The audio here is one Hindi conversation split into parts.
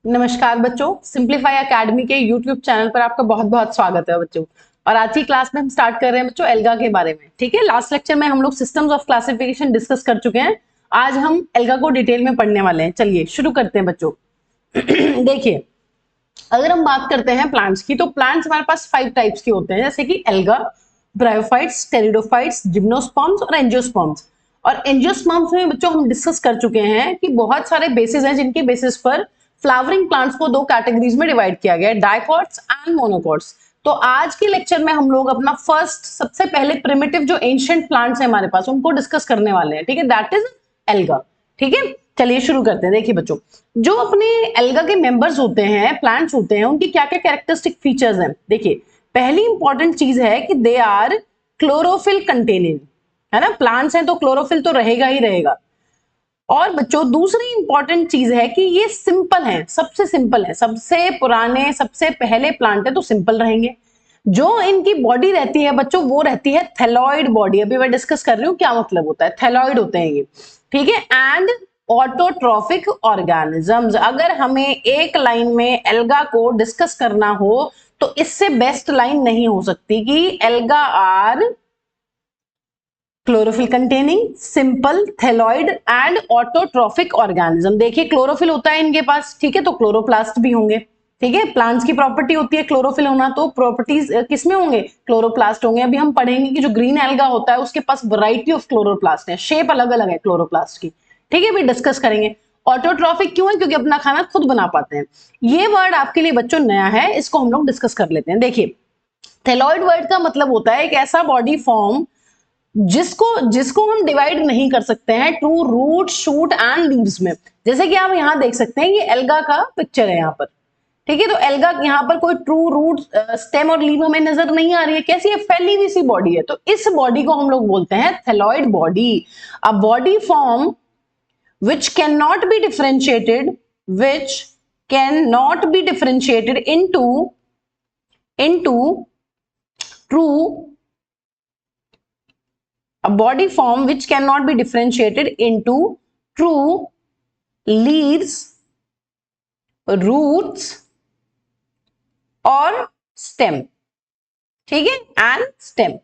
नमस्कार बच्चों, सिंप्लीफाई एकेडमी के यूट्यूब चैनल पर आपका बहुत बहुत स्वागत है बच्चों। और आज की क्लास में हम स्टार्ट कर रहे हैं बच्चों एल्गा के बारे में। ठीक है, लास्ट लेक्चर में हम लोग सिस्टम्स ऑफ क्लासिफिकेशन डिस्कस कर चुके हैं। आज हम एल्गा को डिटेल में पढ़ने वाले हैं। चलिए शुरू करते हैं बच्चों। देखिए, अगर हम बात करते हैं प्लांट्स की, तो प्लांट्स हमारे पास 5 टाइप्स के होते हैं, जैसे कि एल्गा, ब्रायोफाइट्स, टेरिडोफाइट्स, जिम्नोस्पर्म्स और एंजियोस्पर्म्स। और एंजियोस्पर्म्स में बच्चों हम डिस्कस कर चुके हैं कि बहुत सारे बेसिस हैं जिनके बेसिस पर फ्लावरिंग प्लांट्स को 2 कैटेगरीज में डिवाइड किया गया है, डाइकॉट्स एंड मोनोकॉट्स। तो आज के लेक्चर में हम लोग अपना फर्स्ट सबसे पहले प्रिमिटिव जो एंशिएंट प्लांट्स है हमारे पास उनको डिस्कस करने वाले हैं। ठीक है, दैट इज एल्गा। ठीक है, चलिए शुरू करते हैं। देखिए बच्चों, जो अपने एल्गा के मेंबर्स होते हैं, प्लांट्स होते हैं, उनकी क्या क्या कैरेक्टरिस्टिक फीचर्स हैं। देखिए, पहली इंपॉर्टेंट चीज है कि दे आर क्लोरोफिल कंटेनिंग, है ना। प्लांट्स हैं तो क्लोरोफिल तो रहेगा ही रहेगा। और बच्चों दूसरी इंपॉर्टेंट चीज है कि ये सिंपल है, सबसे सिंपल है, सबसे पुराने सबसे पहले प्लांट है तो सिंपल रहेंगे। जो इनकी बॉडी रहती है बच्चों वो रहती है थैलॉइड बॉडी। अभी मैं डिस्कस कर रही हूँ क्या मतलब होता है, थैलॉइड होते हैं ये। ठीक है, एंड ऑटोट्रॉफिक ऑर्गेनिजम्स। अगर हमें एक लाइन में एल्गा को डिस्कस करना हो तो इससे बेस्ट लाइन नहीं हो सकती कि alga are chlorophyll containing, simple, thalloid and autotrophic organism. देखिए क्लोरोफिल होता है इनके पास, ठीक है, तो क्लोरोप्लास्ट भी होंगे। ठीक है, प्लांट्स की प्रॉपर्टी होती है क्लोरोफिल होना, तो प्रॉपर्टीज किसमें होंगे, क्लोरोप्लास्ट होंगे। अभी हम पढ़ेंगे कि जो ग्रीन एल्गा होता है उसके पास वैरायटी ऑफ क्लोरोप्लास्ट है, शेप अलग अलग है क्लोरोप्लास्ट की। ठीक है, अभी डिस्कस करेंगे। ऑटोट्रॉफिक क्यों है, क्योंकि अपना खाना खुद बना पाते हैं। ये वर्ड आपके लिए बच्चों नया है, इसको हम लोग डिस्कस कर लेते हैं। देखिए, थैलॉइड वर्ड का मतलब होता है एक ऐसा बॉडी फॉर्म जिसको जिसको हम डिवाइड नहीं कर सकते हैं to root, shoot and leaves में। जैसे कि आप यहां देख सकते हैं, ये एल्गा का पिक्चर है यहाँ पर। ठीक है, तो एल्गा यहाँ पर कोई ट्रू रूट, स्टेम और लीव हमें नजर नहीं आ रही है। कैसी है, फैली हुई सी बॉडी है, तो इस बॉडी को हम लोग बोलते हैं thalloid body. A body form which cannot be differentiated, which cannot be differentiated into true, a body form which cannot be differentiated into true, leaves, roots और stem। ठीक है, एंड स्टेम।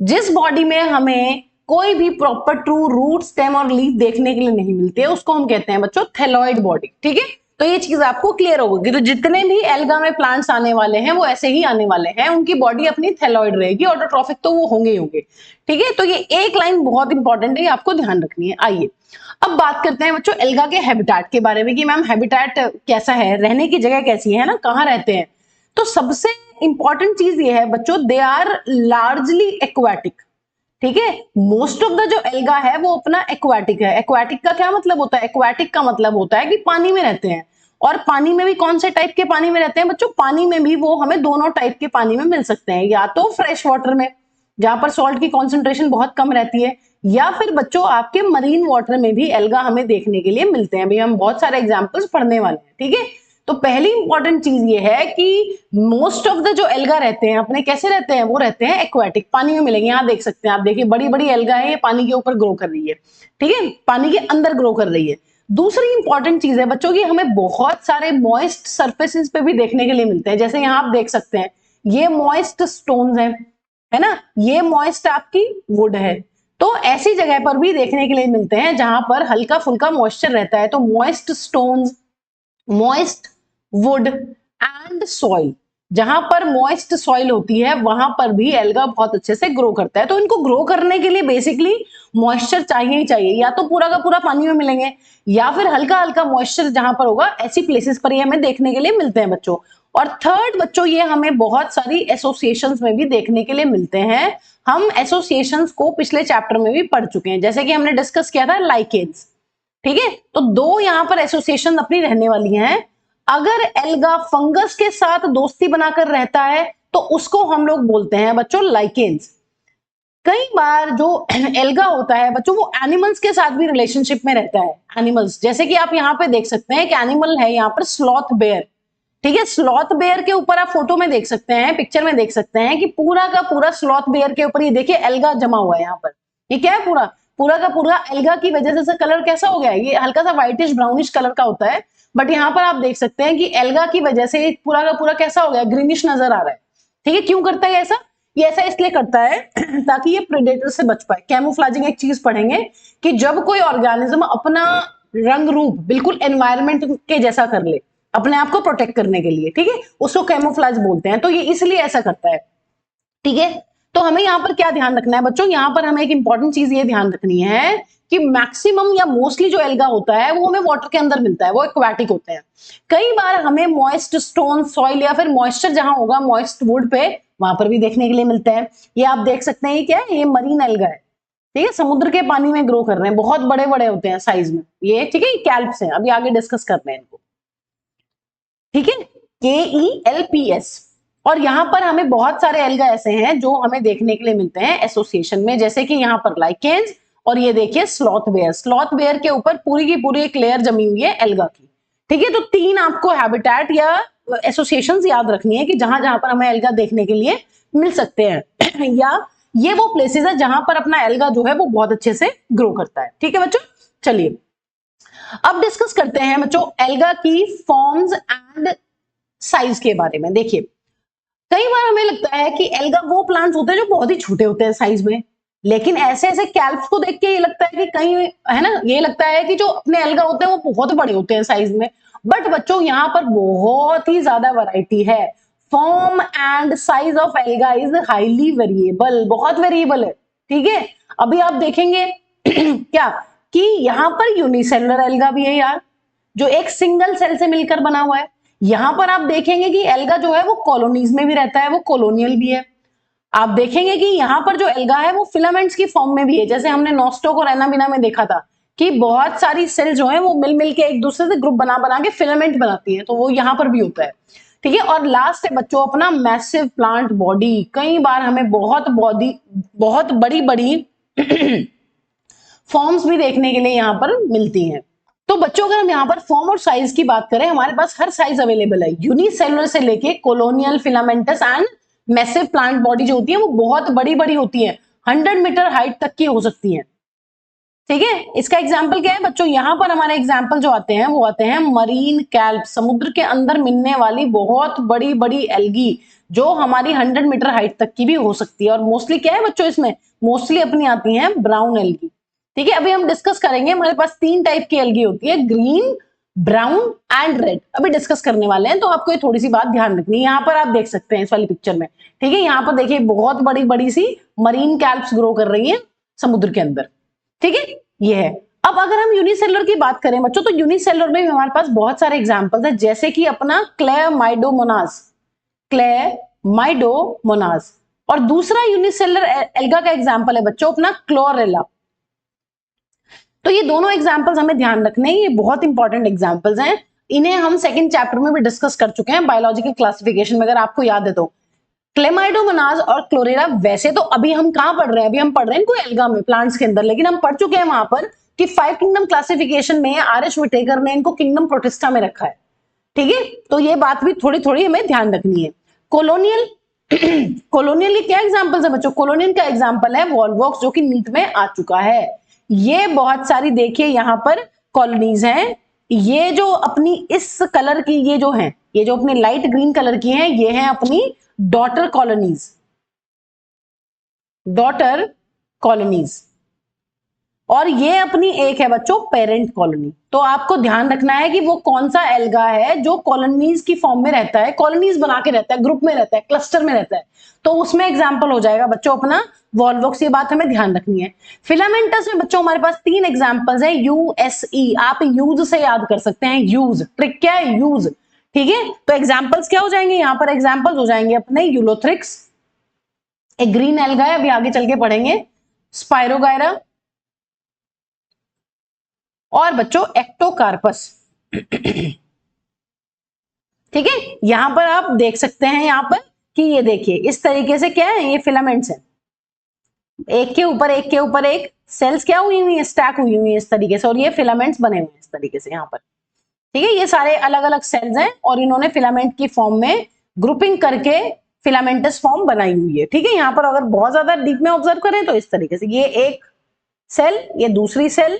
जिस बॉडी में हमें कोई भी प्रॉपर ट्रू रूट, स्टेम और लीफ देखने के लिए नहीं मिलते उसको हम कहते हैं बच्चों थैलॉइड बॉडी। ठीक है, तो ये चीज आपको क्लियर होगी। तो जितने भी एल्गा में प्लांट्स आने वाले हैं वो ऐसे ही आने वाले हैं, उनकी बॉडी अपनी थैलॉइड रहेगी, ऑटोट्रॉफिक तो वो होंगे ही होंगे। ठीक है, तो ये एक लाइन बहुत इंपॉर्टेंट है, आपको ध्यान रखनी है। आइए अब बात करते हैं बच्चों एल्गा के हैबिटेट के बारे में कि मैम हैबिटेट कैसा है, रहने की जगह कैसी है ना, कहाँ रहते हैं। तो सबसे इंपॉर्टेंट चीज ये है बच्चों, दे आर लार्जली एक्वाटिक। ठीक है, मोस्ट ऑफ द जो एल्गा है वो अपना एक्वाटिक है। एक्वाटिक का क्या मतलब होता है, एक्वाटिक का मतलब होता है कि पानी में रहते हैं। और पानी में भी कौन से टाइप के पानी में रहते हैं बच्चों, पानी में भी वो हमें दोनों टाइप के पानी में मिल सकते हैं, या तो फ्रेश वाटर में जहां पर सॉल्ट की कॉन्सेंट्रेशन बहुत कम रहती है, या फिर बच्चों आपके मरीन वाटर में भी एल्गा हमें देखने के लिए मिलते हैं। भाई हम बहुत सारे एग्जाम्पल्स पढ़ने वाले हैं। ठीक है, तो पहली इंपॉर्टेंट चीज ये है कि मोस्ट ऑफ द जो एल्गा रहते हैं अपने कैसे रहते हैं, वो रहते हैं एक्वाटिक, पानी में मिलेंगे। यहाँ देख सकते हैं आप, देखिए बड़ी बड़ी एल्गा है, ये पानी के ऊपर ग्रो कर रही है। ठीक है, पानी के अंदर ग्रो कर रही है। दूसरी इंपॉर्टेंट चीज है बच्चों की हमें बहुत सारे मॉइस्ट सरफेसेस पे भी देखने के लिए मिलते हैं। जैसे यहाँ आप देख सकते हैं ये मॉइस्ट स्टोन्स हैं, है ना, ये मॉइस्ट आपकी वुड है। तो ऐसी जगह पर भी देखने के लिए मिलते हैं जहां पर हल्का फुल्का मॉइस्चर रहता है। तो moist stones, moist would and soil, जहां पर मॉइस्ट सॉइल होती है वहां पर भी एल्गा बहुत अच्छे से ग्रो करता है। तो इनको ग्रो करने के लिए बेसिकली मॉइस्चर चाहिए ही चाहिए, या तो पूरा का पूरा पानी में मिलेंगे या फिर हल्का हल्का मॉइस्चर जहां पर होगा, ऐसी प्लेसेस पर ये हमें देखने के लिए मिलते हैं बच्चों। और थर्ड बच्चों, ये हमें बहुत सारी एसोसिएशंस में भी देखने के लिए मिलते हैं। हम एसोसिएशंस को पिछले चैप्टर में भी पढ़ चुके हैं, जैसे कि हमने डिस्कस किया था लाइकेन्स। ठीक है, तो 2 यहां पर एसोसिएशन अपनी रहने वाली हैं। अगर एल्गा फंगस के साथ दोस्ती बनाकर रहता है तो उसको हम लोग बोलते हैं बच्चों लाइकेन्स। कई बार जो एल्गा होता है बच्चों वो एनिमल्स के साथ भी रिलेशनशिप में रहता है। एनिमल्स जैसे कि आप यहाँ पे देख सकते हैं, एक एनिमल है यहाँ पर स्लॉथ बेयर। ठीक है, स्लॉथ बेयर के ऊपर आप फोटो में देख सकते हैं, पिक्चर में देख सकते हैं कि पूरा का पूरा स्लॉथ बेयर के ऊपर ये देखिए एल्गा जमा हुआ है। यहाँ पर ये क्या है, पूरा पूरा का पूरा एल्गा की वजह से कलर कैसा हो गया है, ये हल्का सा व्हाइटिश ब्राउनिश कलर का होता है। बट यहाँ पर आप देख सकते हैं कि एल्गा की वजह से पूरा का पूरा कैसा हो गया, ग्रीनिश नजर आ रहा है। ठीक है, क्यों करता है ऐसा? ये ऐसा इसलिए करता है ताकि ये प्रेडेटर से बच पाए। कैमोफ्लेजिंग एक चीज पढ़ेंगे कि जब कोई ऑर्गेनिज्म अपना रंग रूप बिल्कुल एनवायरमेंट के जैसा कर ले अपने आप को प्रोटेक्ट करने के लिए, ठीक है, उसको कैमोफ्लेज बोलते हैं। तो ये इसलिए ऐसा करता है। ठीक है, तो हमें यहाँ पर क्या ध्यान रखना है बच्चों, यहाँ पर हमें एक इंपॉर्टेंट चीज ये ध्यान रखनी है कि मैक्सिमम या मोस्टली जो एल्गा होता है वो हमें वाटर के अंदर मिलता है, वो एक्वाटिक होते हैं। कई बार हमें मॉइस्ट स्टोन सॉइल या फिर मॉइस्चर जहां होगा मॉइस्ट वुड पे, वहां पर भी देखने के लिए मिलता है। ये आप देख सकते हैं, ये क्या है, ये मरीन एल्गा है। ठीक है, समुद्र के पानी में ग्रो कर रहे हैं, बहुत बड़े बड़े होते हैं साइज में ये। ठीक है, ये कैल्प्स हैं, अभी आगे डिस्कस करते हैं इनको। ठीक है, KELPS। और यहाँ पर हमें बहुत सारे एल्गा ऐसे हैं जो हमें देखने के लिए मिलते हैं एसोसिएशन में, जैसे कि यहाँ पर लाइकेन्स, और ये देखिए स्लॉथ बेयर। स्लॉथ बेयर के ऊपर पूरी की पूरी एक लेयर जमी हुई है एल्गा की। ठीक है, तो 3 आपको हैबिटेट या एसोसिएशंस याद रखनी है कि जहां जहां पर हमें एल्गा देखने के लिए मिल सकते हैं या ये वो प्लेसेस है जहां पर अपना एल्गा जो है वो बहुत अच्छे से ग्रो करता है। ठीक है बच्चों, चलिए अब डिस्कस करते हैं बच्चों एल्गा की फॉर्म्स एंड साइज के बारे में। देखिए, कई बार हमें लगता है कि एल्गा वो प्लांट्स होते हैं जो बहुत ही छोटे होते हैं साइज में, लेकिन ऐसे ऐसे कैल्प्स को देख के ये लगता है कि कहीं, है ना, ये लगता है कि जो अपने एल्गा होते हैं वो बहुत बड़े होते हैं साइज में। बट बच्चों यहाँ पर बहुत ही ज्यादा वैरायटी है। Form and size of alga is highly variable, बहुत वेरिएबल है। ठीक है, अभी आप देखेंगे क्या कि यहाँ पर यूनिसेलुलर एल्गा भी है यार, जो एक सिंगल सेल से मिलकर बना हुआ है। यहां पर आप देखेंगे कि एल्गा जो है वो कॉलोनीज में भी रहता है, वो कॉलोनियल भी है। आप देखेंगे कि यहाँ पर जो एल्गा है वो फिलामेंट्स की फॉर्म में भी है, जैसे हमने नॉस्टॉक और एनाबिना में देखा था कि बहुत सारी सेल जो है वो मिल मिल के एक दूसरे से ग्रुप बना बना के फिलामेंट बनाती है, तो वो यहाँ पर भी होता है। ठीक है, और लास्ट है बच्चों अपना मैसिव प्लांट बॉडी। कई बार हमें बहुत बड़ी बड़ी फॉर्म्स भी देखने के लिए यहाँ पर मिलती हैं। तो बच्चों अगर हम यहाँ पर फॉर्म और साइज की बात करें, हमारे पास हर साइज अवेलेबल है, यूनिसेलुलर से लेके colonial, filamentous and massive plant body जो होती है वो बहुत बड़ी बड़ी होती है, 100 मीटर हाइट तक की हो सकती है। ठीक है, इसका एग्जाम्पल क्या है बच्चों, यहाँ पर हमारे एग्जाम्पल जो आते हैं वो आते हैं मरीन कैल्प, समुद्र के अंदर मिलने वाली बहुत बड़ी बड़ी एल्गी जो हमारी 100 मीटर हाइट तक की भी हो सकती है। और मोस्टली क्या है बच्चों, इसमें मोस्टली अपनी आती हैं ब्राउन एल्गी। ठीक है, अभी हम डिस्कस करेंगे, हमारे पास 3 टाइप की एल्गी होती है, ग्रीन, ब्राउन एंड रेड, अभी डिस्कस करने वाले हैं। तो आपको ये थोड़ी सी बात ध्यान रखनी है। यहाँ पर आप देख सकते हैं इस वाली पिक्चर में, ठीक है, यहाँ पर देखिए बहुत बड़ी बड़ी सी मरीन कैल्प्स ग्रो कर रही हैं समुद्र के अंदर। ठीक है, ये है। अब अगर हम यूनिसेलुलर की बात करें बच्चों, तो यूनिसेलुलर में हमारे पास बहुत सारे एग्जांपल्स हैं, जैसे कि अपना क्लेमाइडोमोनास, और दूसरा यूनिसेलुलर एल्गा का एग्जांपल है बच्चों अपना क्लोरेला। तो ये दोनों एग्जांपल्स हमें ध्यान रखने हैं, ये बहुत इंपॉर्टेंट एग्जांपल्स हैं। इन्हें हम सेकंड चैप्टर में भी डिस्कस कर चुके हैं बायोलॉजिकल क्लासिफिकेशन में, अगर आपको याद है तो। क्लेमाइडोमोनास और क्लोरेला, वैसे तो अभी हम कहां पढ़ रहे हैं, अभी हम पढ़ रहे हैं इनको एल्गा में, प्लांट्स के अंदर, लेकिन हम पढ़ चुके हैं वहां पर कि 5 किंगडम क्लासिफिकेशन में आर.एच. विटेकर ने इनको किंगडम प्रोटिस्टा में रखा है। ठीक है, तो ये बात भी थोड़ी थोड़ी हमें ध्यान रखनी है। कॉलोनियल कॉलोनियल क्या एग्जांपल्स है बच्चों, कॉलोनियल का एग्जांपल है वॉलवॉक्स जो कि नीट में आ चुका है। ये बहुत सारी देखिए यहाँ पर कॉलोनीज हैं, ये जो अपनी इस कलर की, ये जो है, ये जो अपनी लाइट ग्रीन कलर की हैं, ये हैं अपनी डॉटर कॉलोनीज, डॉटर कॉलोनीज, और ये अपनी एक है बच्चों पेरेंट कॉलोनी। तो आपको ध्यान रखना है कि वो कौन सा एल्गा है जो कॉलोनीज की फॉर्म में रहता है, कॉलोनीज बना के रहता है, ग्रुप में रहता है, क्लस्टर में रहता है, तो उसमें एग्जांपल हो जाएगा बच्चों अपना वॉलवॉक्स। ये बात हमें ध्यान रखनी है। फिलामेंटस में बच्चों हमारे पास 3 एग्जांपल्स हैं, यूएसई, आप यूज से याद कर सकते हैं, यूज, ट्रिक क्या है, यूज। ठीक है, तो एग्जांपल्स क्या हो जाएंगे, यहां पर एग्जांपल्स हो जाएंगे अपने यूलोथ्रिक्स, एक ग्रीन एल्गा है, अभी आगे चल के पढ़ेंगे, स्पाइरोगायरा, और बच्चों एक्टोकार्पस। ठीक है, यहां पर आप देख सकते हैं यहाँ पर कि ये देखिए इस तरीके से क्या है, ये फिलामेंट्स हैं, एक के ऊपर एक के ऊपर एक सेल्स क्या हुई हुई है, स्टैक हुई हुई है इस तरीके से, और ये फिलामेंट्स बने हुए हैं इस तरीके से यहाँ पर। ठीक है, ये सारे अलग अलग सेल्स हैं और इन्होंने फिलामेंट की फॉर्म में ग्रुपिंग करके फिलामेंटस फॉर्म बनाई हुई है। ठीक है, यहाँ पर अगर बहुत ज्यादा डीप में ऑब्जर्व करें तो इस तरीके से, ये एक सेल, ये दूसरी सेल,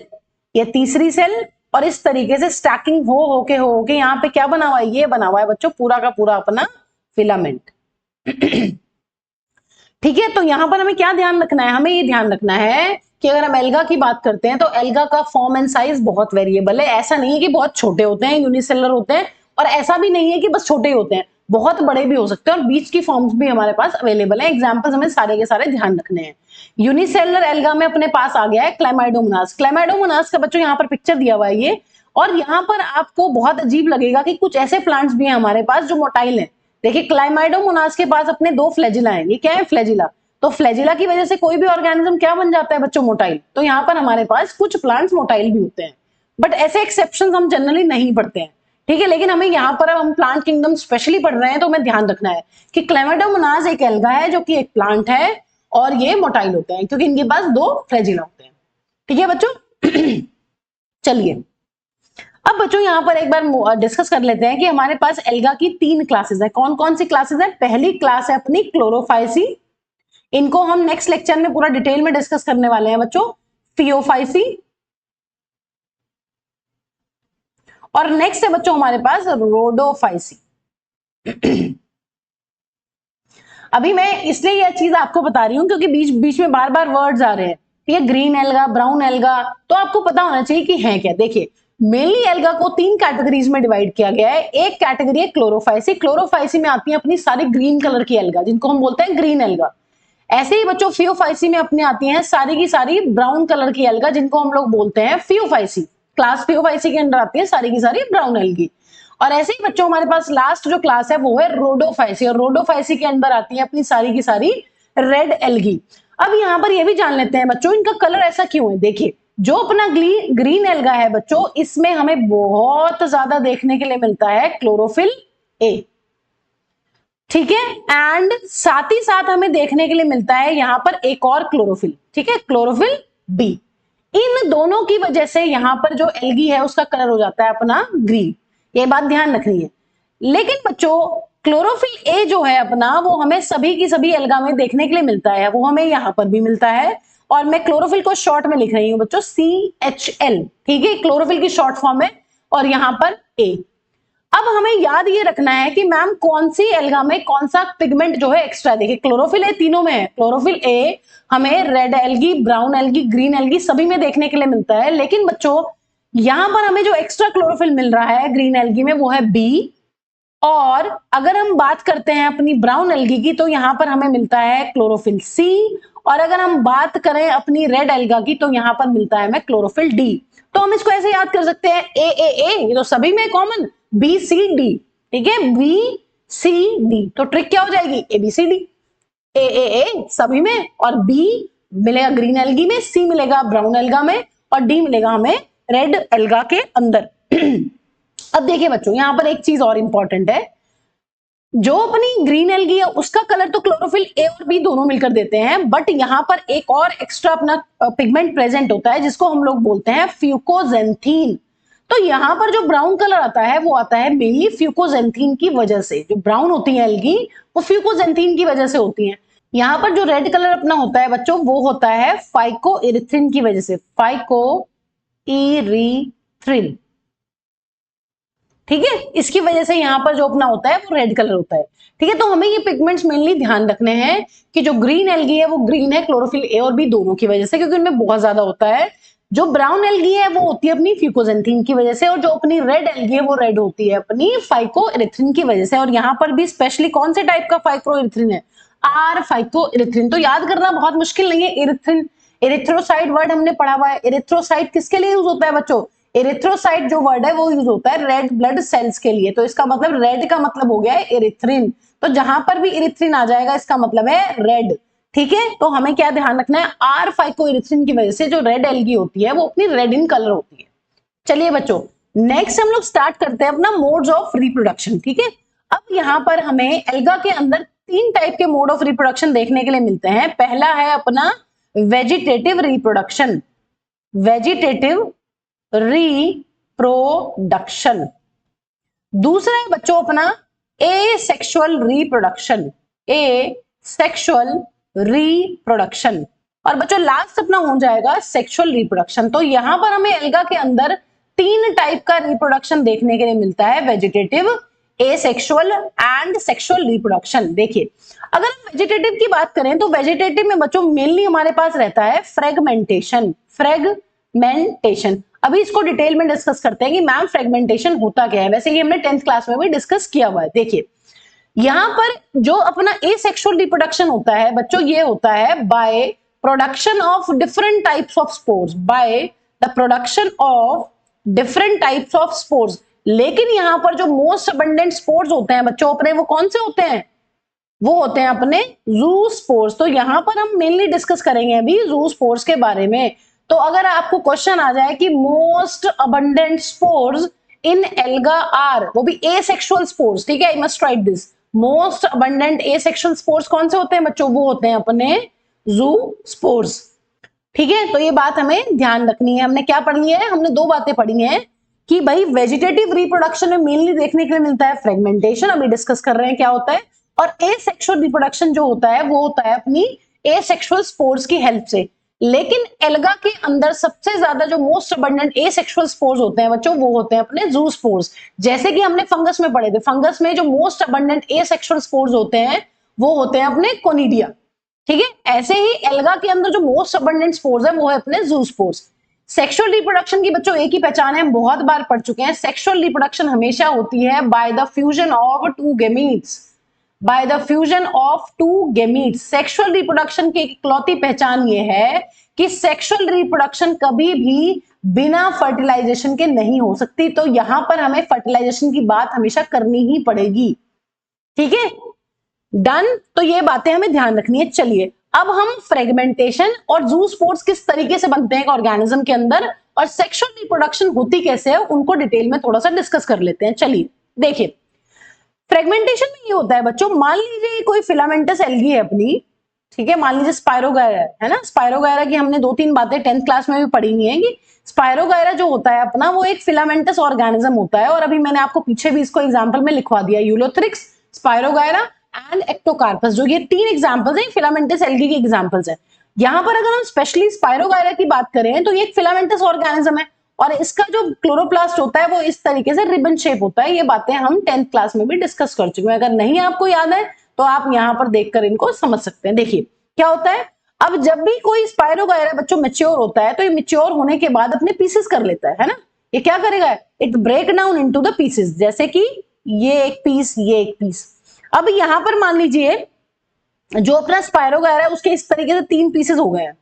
ये तीसरी सेल, और इस तरीके से स्टैकिंग हो के यहाँ पे क्या बना हुआ है, ये बना हुआ है बच्चों पूरा का पूरा अपना फिलामेंट। ठीक है, तो यहां पर हमें क्या ध्यान रखना है, हमें ये ध्यान रखना है कि अगर हम एल्गा की बात करते हैं तो एल्गा का फॉर्म एंड साइज बहुत वेरिएबल है। ऐसा नहीं है कि बहुत छोटे होते हैं, यूनिसेलुलर होते हैं, और ऐसा भी नहीं है कि बस छोटे ही होते हैं, बहुत बड़े भी हो सकते हैं और बीच की फॉर्म्स भी हमारे पास अवेलेबल है। एग्जांपल्स हमें सारे के सारे ध्यान रखने हैं। यूनिसेलुलर एल्गा में अपने पास आ गया है क्लैमाइडोमोनास। क्लैमाइडोमोनास का बच्चों यहाँ पर पिक्चर दिया हुआ है ये, और यहाँ पर आपको बहुत अजीब लगेगा कि कुछ ऐसे प्लांट्स भी हैं हमारे पास जो मोटाइल हैं। देखिए क्लाइमाइडोमोनास के पास अपने दो फ्लैजिला हैं, ये क्या है, फ्लैजिला। तो फ्लैजिला की वजह से कोई भी ऑर्गेनिज्म क्या बन जाता है बच्चों, मोटाइल। तो यहाँ पर हमारे पास कुछ प्लांट्स मोटाइल भी होते हैं, बट ऐसे एक्सेप्शंस हम जनरली नहीं पढ़ते हैं। ठीक है, लेकिन हमें यहाँ पर अब हम प्लांट किंगडम स्पेशली पढ़ रहे हैं तो हमें ध्यान रखना है कि क्लैमाइडोमोनास एक एल्गा है जो कि एक प्लांट है और ये मोटाइल होते हैं क्योंकि इनके पास दो फ्लैजिला होते हैं। ठीक है बच्चों। चलिए अब बच्चों यहाँ पर एक बार डिस्कस कर लेते हैं कि हमारे पास एल्गा की तीन क्लासेस है। कौन कौन सी क्लासेस है? पहली क्लास है अपनी क्लोरोफाइसी, इनको हम नेक्स्ट लेक्चर में पूरा डिटेल में डिस्कस करने वाले हैं बच्चों। फियोफाइसी, और नेक्स्ट है बच्चों हमारे पास रोडोफाइसी। अभी मैं इसलिए यह चीज आपको बता रही हूं क्योंकि बीच बीच में बार बार वर्ड्स आ रहे हैं, ठीक है, ग्रीन एल्गा, ब्राउन एल्गा, तो आपको पता होना चाहिए कि है क्या। देखिए मेनली एल्गा को तीन कैटेगरीज में डिवाइड किया गया है। एक कैटेगरी है क्लोरोफाइसी। क्लोरोफाइसी में आती है अपनी सारी ग्रीन कलर की एल्गा जिनको हम बोलते हैं ग्रीन एल्गा। ऐसे ही बच्चों फियोफाइसी में अपनी आती हैं सारी की सारी ब्राउन कलर की एल्गा जिनको हम लोग बोलते हैं फियोफाइसी। क्लास फियोफाइसी के अंदर आती है सारी की सारी ब्राउन एल्गी। और ऐसे ही बच्चों हमारे पास लास्ट जो क्लास है वो है रोडोफाइसी, और रोडोफाइसी के अंदर आती है अपनी सारी की सारी रेड एल्गी। अब यहाँ पर ये भी जान लेते हैं बच्चों इनका कलर ऐसा क्यों है। देखिए जो अपना ग्रीन एल्गा है बच्चों, इसमें हमें बहुत ज्यादा देखने के लिए मिलता है क्लोरोफिल ए, ठीक है, एंड साथ ही साथ हमें देखने के लिए मिलता है यहां पर एक और क्लोरोफिल, ठीक है, क्लोरोफिल बी। इन दोनों की वजह से यहां पर जो एल्गी है उसका कलर हो जाता है अपना ग्रीन, ये बात ध्यान रखनी है। लेकिन बच्चों क्लोरोफिल ए जो है अपना वो हमें सभी की सभी एल्गा में देखने के लिए मिलता है, वो हमें यहां पर भी मिलता है, और मैं क्लोरोफिल को शॉर्ट में लिख रही हूं बच्चों CHL, ठीक है, क्लोरोफिल की शॉर्ट फॉर्म है, और यहां पर ए। अब हमें याद ये रखना है कि मैम कौन सी एल्गा में कौन सा पिगमेंट जो है एक्स्ट्रा। देखिए क्लोरोफिल ए तीनों में है, क्लोरोफिल ए हमें red algae, brown algae, green algae सभी में देखने के लिए मिलता है। लेकिन बच्चों यहां पर हमें जो एक्स्ट्रा क्लोरोफिल मिल रहा है ग्रीन एल्गी में वो है बी, और अगर हम बात करते हैं अपनी ब्राउन एल्गी की तो यहां पर हमें मिलता है क्लोरोफिल सी, और अगर हम बात करें अपनी रेड एल्गा की तो यहां पर मिलता है हमें क्लोरोफिल डी। तो हम इसको ऐसे याद कर सकते हैं ए, ये तो सभी में कॉमन, बी सी डी, ठीक है, बी सी डी। तो ट्रिक क्या हो जाएगी, ए बी सी डी, ए सभी में, और बी मिलेगा ग्रीन एल्गी में, सी मिलेगा ब्राउन एल्गा में, और डी मिलेगा हमें रेड एल्गा के अंदर। अब देखिए बच्चों यहां पर एक चीज और इंपॉर्टेंट है, जो अपनी ग्रीन एल्गी है उसका कलर तो क्लोरोफिल ए और बी दोनों मिलकर देते हैं, बट यहां पर एक और एक्स्ट्रा अपना पिगमेंट प्रेजेंट होता है जिसको हम लोग बोलते हैं फ्यूकोजेंथीन। तो यहां पर जो ब्राउन कलर आता है वो आता है मेनली फ्यूकोजेंथीन की वजह से। जो ब्राउन होती है एल्गी वो फ्यूकोजेंथीन की वजह से होती है। यहां पर जो रेड कलर अपना होता है बच्चों वो होता है फाइकोइरिथ्रिन की वजह से, फाइकोइरिथ्रिन, ठीक है, इसकी वजह से यहां पर जो अपना होता है वो रेड कलर होता है। ठीक है, तो हमें ये पिगमेंट्स मेनली ध्यान रखने हैं कि जो ग्रीन एल्गी है वो ग्रीन है क्लोरोफिल ए और बी दोनों की वजह से, क्योंकि उनमें बहुत ज्यादा होता है। जो ब्राउन एल्गी है वो होती है अपनी फ्यूकोजेंथीन की वजह से, और जो अपनी रेड एल्गी है वो रेड होती है अपनी फाइकोइरिथ्रिन की वजह से। और यहाँ पर भी स्पेशली कौन से टाइप का फाइकोइरिथ्रिन है, आर फाइकोइरिथ्रिन। तो याद करना बहुत मुश्किल नहीं है। इरिथ्रिन, एरिथ्रोसाइट वर्ड हमने पढ़ा हुआ है। एरिथ्रोसाइट किसके लिए यूज होता है बच्चों, एरिथ्रोसाइट जो वर्ड है वो यूज होता है रेड ब्लड सेल्स के लिए। तो इसका मतलब रेड का मतलब हो गया है एरिथ्रिन, तो जहां पर भी एरिथ्रिन आ जाएगा इसका मतलब है रेड। ठीक है, तो हमें क्या ध्यान रखना है, आर फाइकोइरिथ्रिन की वजह से जो रेड एल्गी होती है वो अपनी रेड इन कलर होती है। चलिए बच्चों नेक्स्ट हम लोग स्टार्ट करते हैं अपना मोड्स ऑफ रिप्रोडक्शन। ठीक है, अब यहां पर हमें एल्गा के अंदर तीन टाइप के मोड ऑफ रिप्रोडक्शन देखने के लिए मिलते हैं। पहला है अपना वेजिटेटिव रिप्रोडक्शन, वेजिटेटिव रिप्रोडक्शन। दूसरा है बच्चों अपना एसेक्सुअल रिप्रोडक्शन, एसेक्सुअल रिप्रोडक्शन। और बच्चों लास्ट अपना हो जाएगा सेक्सुअल रिप्रोडक्शन। तो यहां पर हमें एल्गा के अंदर तीन टाइप का रिप्रोडक्शन देखने के लिए मिलता है, vegetative, asexual and sexual reproduction. देखिए अगर हम वेजिटेटिव की बात करें तो वेजिटेटिव में बच्चों मेनली हमारे पास रहता है फ्रेगमेंटेशन। फ्रेगमेंटेशन अभी इसको डिटेल में डिस्कस करते हैं कि मैम फ्रेगमेंटेशन होता क्या है। वैसे ये हमने 10th क्लास में भी डिस्कस किया हुआ है। देखिए यहां पर जो अपना एसेक्सुअल रिप्रोडक्शन होता है बच्चों, ये होता है by production of different types of spores, by the production of different types of spores. लेकिन यहां पर जो मोस्ट अबंडेंट स्पोर्स होते हैं बच्चों अपने, वो कौन से होते हैं? वो होते हैं अपने जू स्पोर्स। तो यहां पर हम मेनली डिस्कस करेंगे अभी जू स्पोर्स के बारे में। तो अगर आपको क्वेश्चन आ जाए कि most abundant spores in alga are, वो भी एसेक्सुअल स्पोर्स, ठीक है, I must write this, most abundant asexual spores कौन से होते हैं बच्चों? वो होते हैं अपने जू स्पोर्स। ठीक है, तो ये बात हमें ध्यान रखनी है। हमने क्या पढ़ लिया है? हमने दो बातें पढ़ी हैं कि भाई वेजिटेटिव रिप्रोडक्शन में मेनली देखने के लिए मिलता है फ्रेगमेंटेशन, अभी डिस्कस कर रहे हैं क्या होता है, और एसेक्सुअल रिप्रोडक्शन जो होता है वो होता है अपनी एसेक्सुअल स्पोर्स की हेल्प से। लेकिन एल्गा के अंदर सबसे ज्यादा जो मोस्ट अबंडेंट एसेक्सुअल स्पोर्स होते हैं बच्चों, वो होते हैं अपने जू स्पोर्स। जैसे कि हमने फंगस में पढ़े थे, फंगस में जो मोस्ट अबंडेंट एसेक्सुअल स्पोर्स होते हैं वो होते हैं अपने कोनिडिया। ठीक है, ऐसे ही एल्गा के अंदर जो मोस्ट अबंडेंट स्पोर्स है वो है अपने जू स्पोर्स। सेक्सुअल रिप्रोडक्शन की बच्चों एक ही पहचान है, हम बहुत बार पढ़ चुके हैं। सेक्सुअल रिप्रोडक्शन हमेशा होती है by the fusion of two gametes, by the fusion of two gametes. Sexual reproduction की इकलौती पहचान ये है कि सेक्सुअल रिप्रोडक्शन कभी भी बिना फर्टिलाइजेशन के नहीं हो सकती। तो यहां पर हमें फर्टिलाइजेशन की बात हमेशा करनी ही पड़ेगी। ठीक है, डन। तो ये बातें हमें ध्यान रखनी है। चलिए अब हम फ्रेगमेंटेशन और जू स्पोर्स किस तरीके से बनते हैं ऑर्गेनिज्म के अंदर और सेक्सुअल रिप्रोडक्शन होती कैसे है उनको डिटेल में थोड़ा सा डिस्कस कर लेते हैं। चलिए देखिए, फ्रेगमेंटेशन में ये होता है बच्चों, मान लीजिए कोई फिलामेंटस एल्गी है अपनी, ठीक है, मान लीजिए स्पायरोगायरा है ना। स्पायरोगायरा की हमने 2-3 बातें 10th क्लास में भी पढ़ी हुई है कि स्पायरोगायरा जो होता है अपना वो एक फिलामेंटस ऑर्गेनिज्म होता है। और अभी मैंने आपको पीछे भी इसको एग्जांपल में लिखवा दिया, यूलोथ्रिक्स, स्पायरोगायरा एंड एक्टोकार्पस, जो ये 3 एग्जांपल्स हैं फिलामेंटस एल्गी के एग्जांपल्स हैं। यहां पर अगर हम स्पेशली स्पायरोगायरा की बात करें तो ये एक फिलामेंटस ऑर्गेनिज्म है और इसका जो क्लोरोप्लास्ट होता है वो इस तरीके से रिबन शेप होता है। ये बातें हम 10th क्लास में भी डिस्कस कर चुके हैं, अगर नहीं आपको याद है तो आप यहां पर देखकर इनको समझ सकते हैं। देखिए क्या होता है, अब जब भी कोई स्पायरोगायरा बच्चों मैच्योर होता है तो ये मैच्योर होने के बाद अपने पीसेस कर लेता है ना। ये क्या करेगा, it break down into the pieces, जैसे कि ये एक पीस, ये एक पीस। अब यहां पर मान लीजिए जो अपना स्पायरोगायरा है उसके इस तरीके से 3 पीसेस हो गए हैं।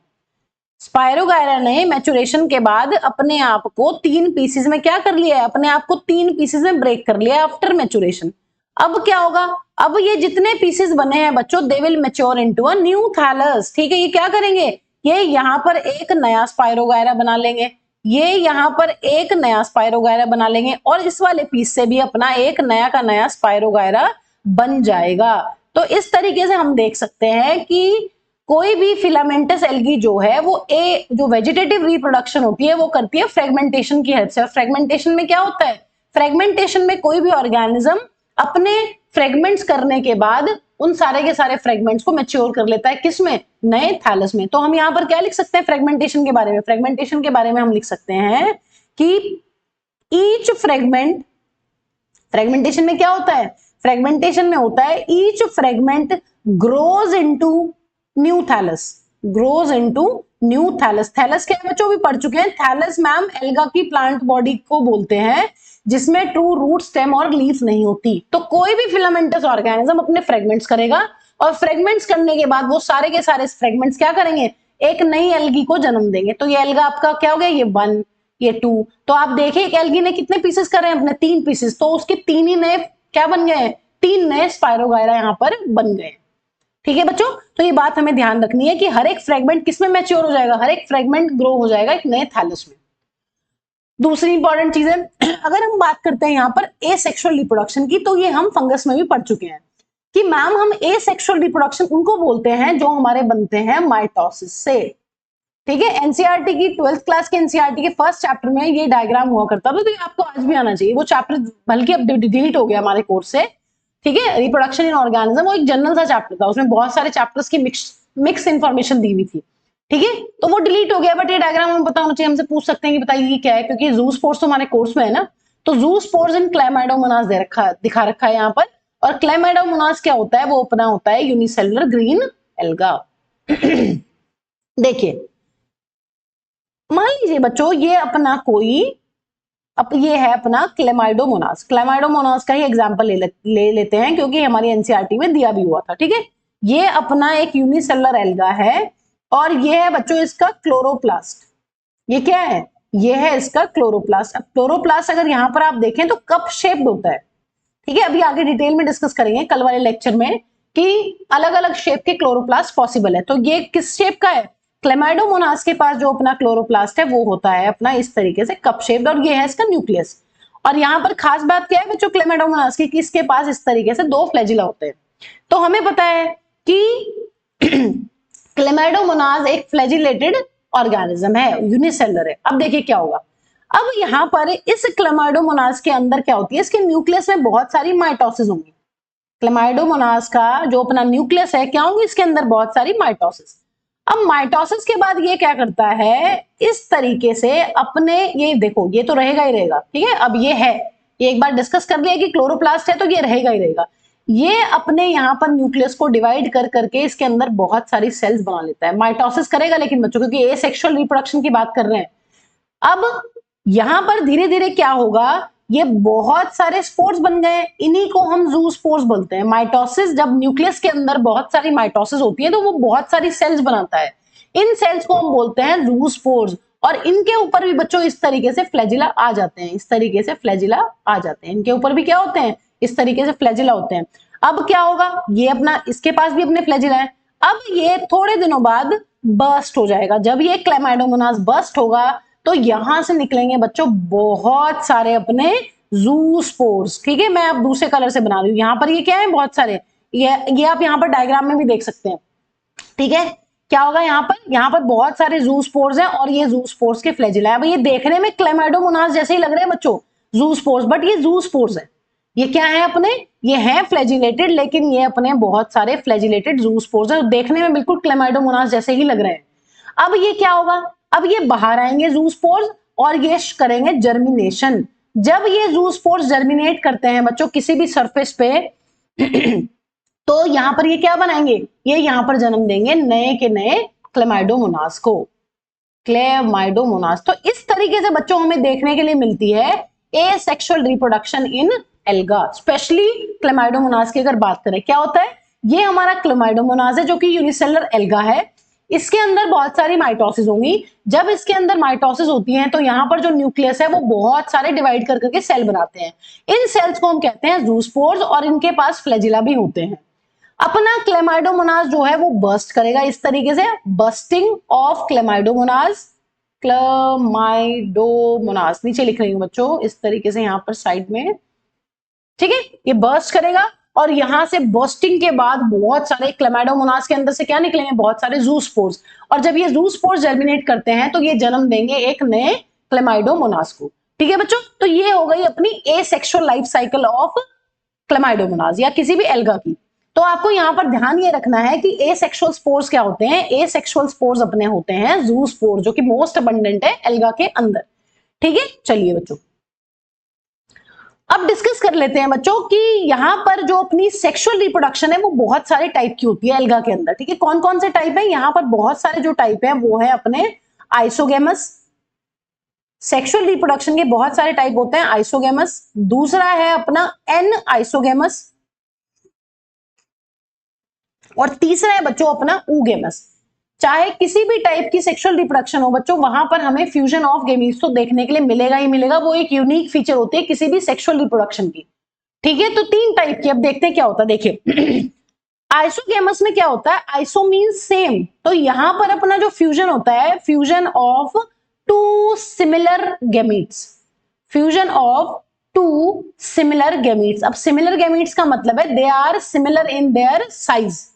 स्पायरोगायरा ने मैचुरेशन के बाद अपने आप को 3 पीसेस में क्या कर लिया है, अपने आप को 3 पीसेस में ब्रेक कर लिया है आफ्टर मैचुरेशन। अब क्या होगा, अब ये जितने पीसेस बने हैं बच्चों they will mature into a new thallus. ठीक है, ये क्या करेंगे, ये यहां पर एक नया स्पायरोगायरा बना लेंगे, ये यहां पर एक नया स्पायरोगायरा बना लेंगे और इस वाले पीस से भी अपना एक नया का नया स्पायरोगायरा बन जाएगा। तो इस तरीके से हम देख सकते हैं कि कोई भी फिलामेंटस एल्गी जो है वो जो वेजिटेटिव रिप्रोडक्शन होती है वो करती है फ्रेगमेंटेशन की हेल्प से। और फ्रेगमेंटेशन में क्या होता है, फ्रेगमेंटेशन में कोई भी ऑर्गेनिज्म अपने फ्रेगमेंट्स करने के बाद उन सारे के सारे फ्रेगमेंट्स को मैच्योर कर लेता है, किसमें, नए थैलस में। तो हम यहां पर क्या लिख सकते हैं फ्रेगमेंटेशन के बारे में, फ्रेगमेंटेशन के बारे में हम लिख सकते हैं कि ईच फ्रेगमेंट, फ्रेगमेंटेशन में क्या होता है, फ्रेगमेंटेशन में होता है each fragment grows into new thallus, grows into new thallus. Thallus क्या है बच्चों, भी पढ़ चुके हैं। थैलस मैम एल्गा की प्लांट बॉडी को बोलते हैं जिसमें ट्रू रूट, स्टेम और लीफ नहीं होती। तो कोई भी फिलामेंटस ऑर्गेनिज्म अपने फ्रेगमेंट्स करेगा और फ्रेगमेंट्स करने के बाद वो सारे के सारे फ्रेगमेंट्स क्या करेंगे, एक नई एल्गी को जन्म देंगे। तो ये एल्गा आपका क्या हो गया, ये 1, ये 2। तो आप देखिए एक एल्गी ने कितने पीसेस करे हैं अपने, 3 पीसेस। तो उसके 3 ही नए क्या बन गए, 3 नए स्पायरोगायरा यहां पर बन गए। ठीक है बच्चों, तो ये बात हमें ध्यान रखनी है कि हर एक फ्रेगमेंट किसमें मैच्योर हो जाएगा, हर एक फ्रेगमेंट ग्रो हो जाएगा एक नए थैलस में। दूसरी इंपॉर्टेंट चीज है, अगर हम बात करते हैं यहाँ पर एसेक्सुअल रिप्रोडक्शन की, तो ये हम फंगस में भी पढ़ चुके हैं कि मैम हम एसेक्सुअल रिप्रोडक्शन उनको बोलते हैं जो हमारे बनते हैं माइटोसिस से। ठीक है, एनसीईआरटी की 12th क्लास के एनसीईआरटी के फर्स्ट चैप्टर में ये डायग्राम हुआ करता था, तो ये आपको आज भी आना चाहिए। वो चैप्टर बल्कि अब डिलीट हो गया हमारे कोर्स से। ठीक है, रिप्रोडक्शन इन ऑर्गेनिज्म वो एक जनरल सा चैप्टर था, उसमें बहुत सारे चैप्टर्स की मिक्स इंफॉर्मेशन दी हुई थी। ठीक है, तो वो डिलीट हो गया, बट ये डायग्राम हमें पता होना चाहिए, हमसे पूछ सकते हैं कि बताइए ये क्या है, क्योंकि ज़ूस्पोर्स तो हमारे कोर्स में है ना। तो ज़ूस्पोर्स इन क्लैमाइडोमोनास दिखा रखा है यहाँ पर। और क्लैमाइडोमोनास क्या होता है, वो अपना होता है यूनिसेलुलर ग्रीन एल्गा। देखिए, मान लीजिए बच्चों ये अपना कोई ये है अपना क्लेमाइडोमोनास। क्लेमाइडोमोनास का ही एग्जांपल ले लेते हैं, क्योंकि हमारी एनसीईआरटी में दिया भी हुआ था। ठीक है, ये अपना एक यूनिसेलुलर एल्गा है, और ये है बच्चों इसका क्लोरोप्लास्ट। ये क्या है, ये है इसका क्लोरोप्लास्ट। अब क्लोरोप्लास्ट अगर यहाँ पर आप देखें तो कप शेप्ड होता है। ठीक है, अभी आगे डिटेल में डिस्कस करेंगे कल वाले लेक्चर में कि अलग अलग शेप के क्लोरोप्लास्ट पॉसिबल है। तो ये किस शेप का है, क्लेमाइडोमोनास के पास जो अपना क्लोरोप्लास्ट है वो होता है अपना इस तरीके से कप शेप्ड, और ये है इसका न्यूक्लियस। और यहाँ पर खास बात क्या है बच्चों क्लेमाइडोमोनास की, कि इसके पास इस तरीके से 2 फ्लैजिला होते हैं। तो हमें पता है कि क्लेमाइडोमोनास एक फ्लैजिलेटेड ऑर्गेनिज्म है, यूनिसेलुलर है। अब देखिए क्या होगा, अब यहाँ पर इस क्लेमाइडोमोनास के अंदर क्या होती है, इसके न्यूक्लियस में बहुत सारी माइटोसिस होंगी। क्लेमाइडोमोनास का जो अपना न्यूक्लियस है क्या होंगी, इसके अंदर बहुत सारी माइटोसिस। अब माइटोसिस के बाद ये क्या करता है, इस तरीके से अपने, ये देखो ये तो रहेगा ही रहेगा। ठीक है, अब ये है, ये एक बार डिस्कस कर लिया कि क्लोरोप्लास्ट है तो ये रहेगा ही रहेगा। ये अपने यहाँ पर न्यूक्लियस को डिवाइड कर करके इसके अंदर बहुत सारी सेल्स बना लेता है। माइटोसिस करेगा लेकिन बच्चों, क्योंकि एसेक्सुअल रिप्रोडक्शन की बात कर रहे हैं। अब यहां पर धीरे धीरे क्या होगा, ये बहुत सारे स्पोर्स बन गए, इन्हीं को हम ज़ूस्पोर्स बोलते हैं। माइटोसिस, जब न्यूक्लियस के अंदर बहुत सारी माइटोसिस होती है तो वो बहुत सारी सेल्स बनाता है, इन सेल्स को हम बोलते हैं ज़ूस्पोर्स। और इनके ऊपर भी बच्चों इस तरीके से फ्लैजिला आ जाते हैं, इस तरीके से फ्लैजिला आ जाते हैं, इनके ऊपर भी क्या होते हैं, इस तरीके से फ्लैजिला होते हैं। अब क्या होगा, ये अपना, इसके पास भी अपने फ्लैजिला है। अब ये थोड़े दिनों बाद बर्स्ट हो जाएगा। जब ये क्लेमाइडोमोनास बर्स्ट होगा तो यहां से निकलेंगे बच्चों बहुत सारे अपने ज़ूस्पोर्स। ठीक है, मैं अब दूसरे कलर से बना रही हूं, यहां पर ये क्या है, बहुत सारे, ये आप यहां पर डायग्राम में भी देख सकते हैं। ठीक है, क्या होगा यहाँ पर बहुत सारे ज़ूस्पोर्स हैं, और ये ज़ूस्पोर्स के फ्लैजिला है। अब ये देखने में क्लेमाइडोमोनास जैसे ही लग रहे हैं बच्चों, ज़ूस्पोर्स, बट ये ज़ूस्पोर्स है। ये क्या है अपने, ये है फ्लैजिलेटेड, लेकिन ये अपने बहुत सारे फ्लैजिलेटेड ज़ूस्पोर्स हैं, देखने में बिल्कुल क्लेमाइडोमोनास जैसे ही लग रहे हैं। अब ये क्या होगा, अब ये बाहर आएंगे ज़ूस्पोर्स, और ये करेंगे जर्मिनेशन। जब ये ज़ूस्पोर्स जर्मिनेट करते हैं बच्चों किसी भी सरफेस पे तो यहां पर ये क्या बनाएंगे, ये यहां पर जन्म देंगे नए के नए क्लेमाइडोमोनास को, क्लेमाइडोमोनास। तो इस तरीके से बच्चों हमें देखने के लिए मिलती है asexual reproduction in alga. Specially Chlamydomonas की अगर बात करें, क्या होता है, ये हमारा क्लेमाइडोमोनास है जो कि यूनिसेलुलर एल्गा है। इसके अंदर बहुत सारी माइटोसिस होंगी। जब इसके अंदर माइटोसिस होती है तो यहाँ पर जो न्यूक्लियस है वो बहुत सारे डिवाइड कर करके सेल बनाते हैं। इन सेल्स को हम कहते हैं ज़ूस्पोर्स, और इनके पास फ्लैजिला भी होते हैं। अपना क्लेमाइडोमोनास जो है वो बर्स्ट करेगा इस तरीके से, बर्स्टिंग ऑफ क्लेमाइडोमोनास। क्लेमाइडोमोनास नीचे लिख रही हूं बच्चों इस तरीके से यहां पर साइड में। ठीक है, ये बर्स्ट करेगा, और यहां से बर्स्टिंग के बाद बहुत सारे क्लेमाइडोमोनास के अंदर से क्या निकलेंगे, बहुत सारे ज़ूस्पोर्स। और जब ये ज़ूस्पोर्स जर्मिनेट करते हैं तो ये जन्म देंगे एक नए क्लेमाइडोमोनास को। ठीक है बच्चों, तो ये हो गई अपनी asexual life cycle of Chlamydomonas या किसी भी एल्गा की। तो आपको यहां पर ध्यान ये रखना है कि एसेक्सुअल स्पोर्स क्या होते हैं, एसेक्सुअल स्पोर्स अपने होते हैं ज़ूस्पोर, जो कि मोस्ट अबंडेंट है एल्गा के अंदर। ठीक है, चलिए बच्चों अब डिस्कस कर लेते हैं बच्चों कि यहां पर जो अपनी सेक्सुअल रिप्रोडक्शन है वो बहुत सारे टाइप की होती है एल्गा के अंदर। ठीक है, कौन कौन से टाइप है, यहां पर बहुत सारे जो टाइप है वो है अपने आइसोगेमस। सेक्सुअल रिप्रोडक्शन के बहुत सारे टाइप होते हैं, आइसोगेमस। दूसरा है अपना एन आइसोगेमस, और तीसरा है बच्चों अपना ऊगेमस। चाहे किसी भी टाइप की सेक्सुअल रिप्रोडक्शन हो बच्चों, वहां पर हमें फ्यूजन ऑफ गेमीट्स तो देखने के लिए मिलेगा ही मिलेगा, वो एक यूनिक फीचर होती है किसी भी सेक्सुअल रिप्रोडक्शन की। ठीक है, तो 3 टाइप की, अब देखते हैं क्या होता है। देखिए आइसोगेमस में क्या होता है, आइसो मींस सेम, तो यहां पर अपना जो फ्यूजन होता है, fusion of 2 similar gametes, fusion of 2 similar gametes. अब सिमिलर गेमीट्स का मतलब है they are similar in their size.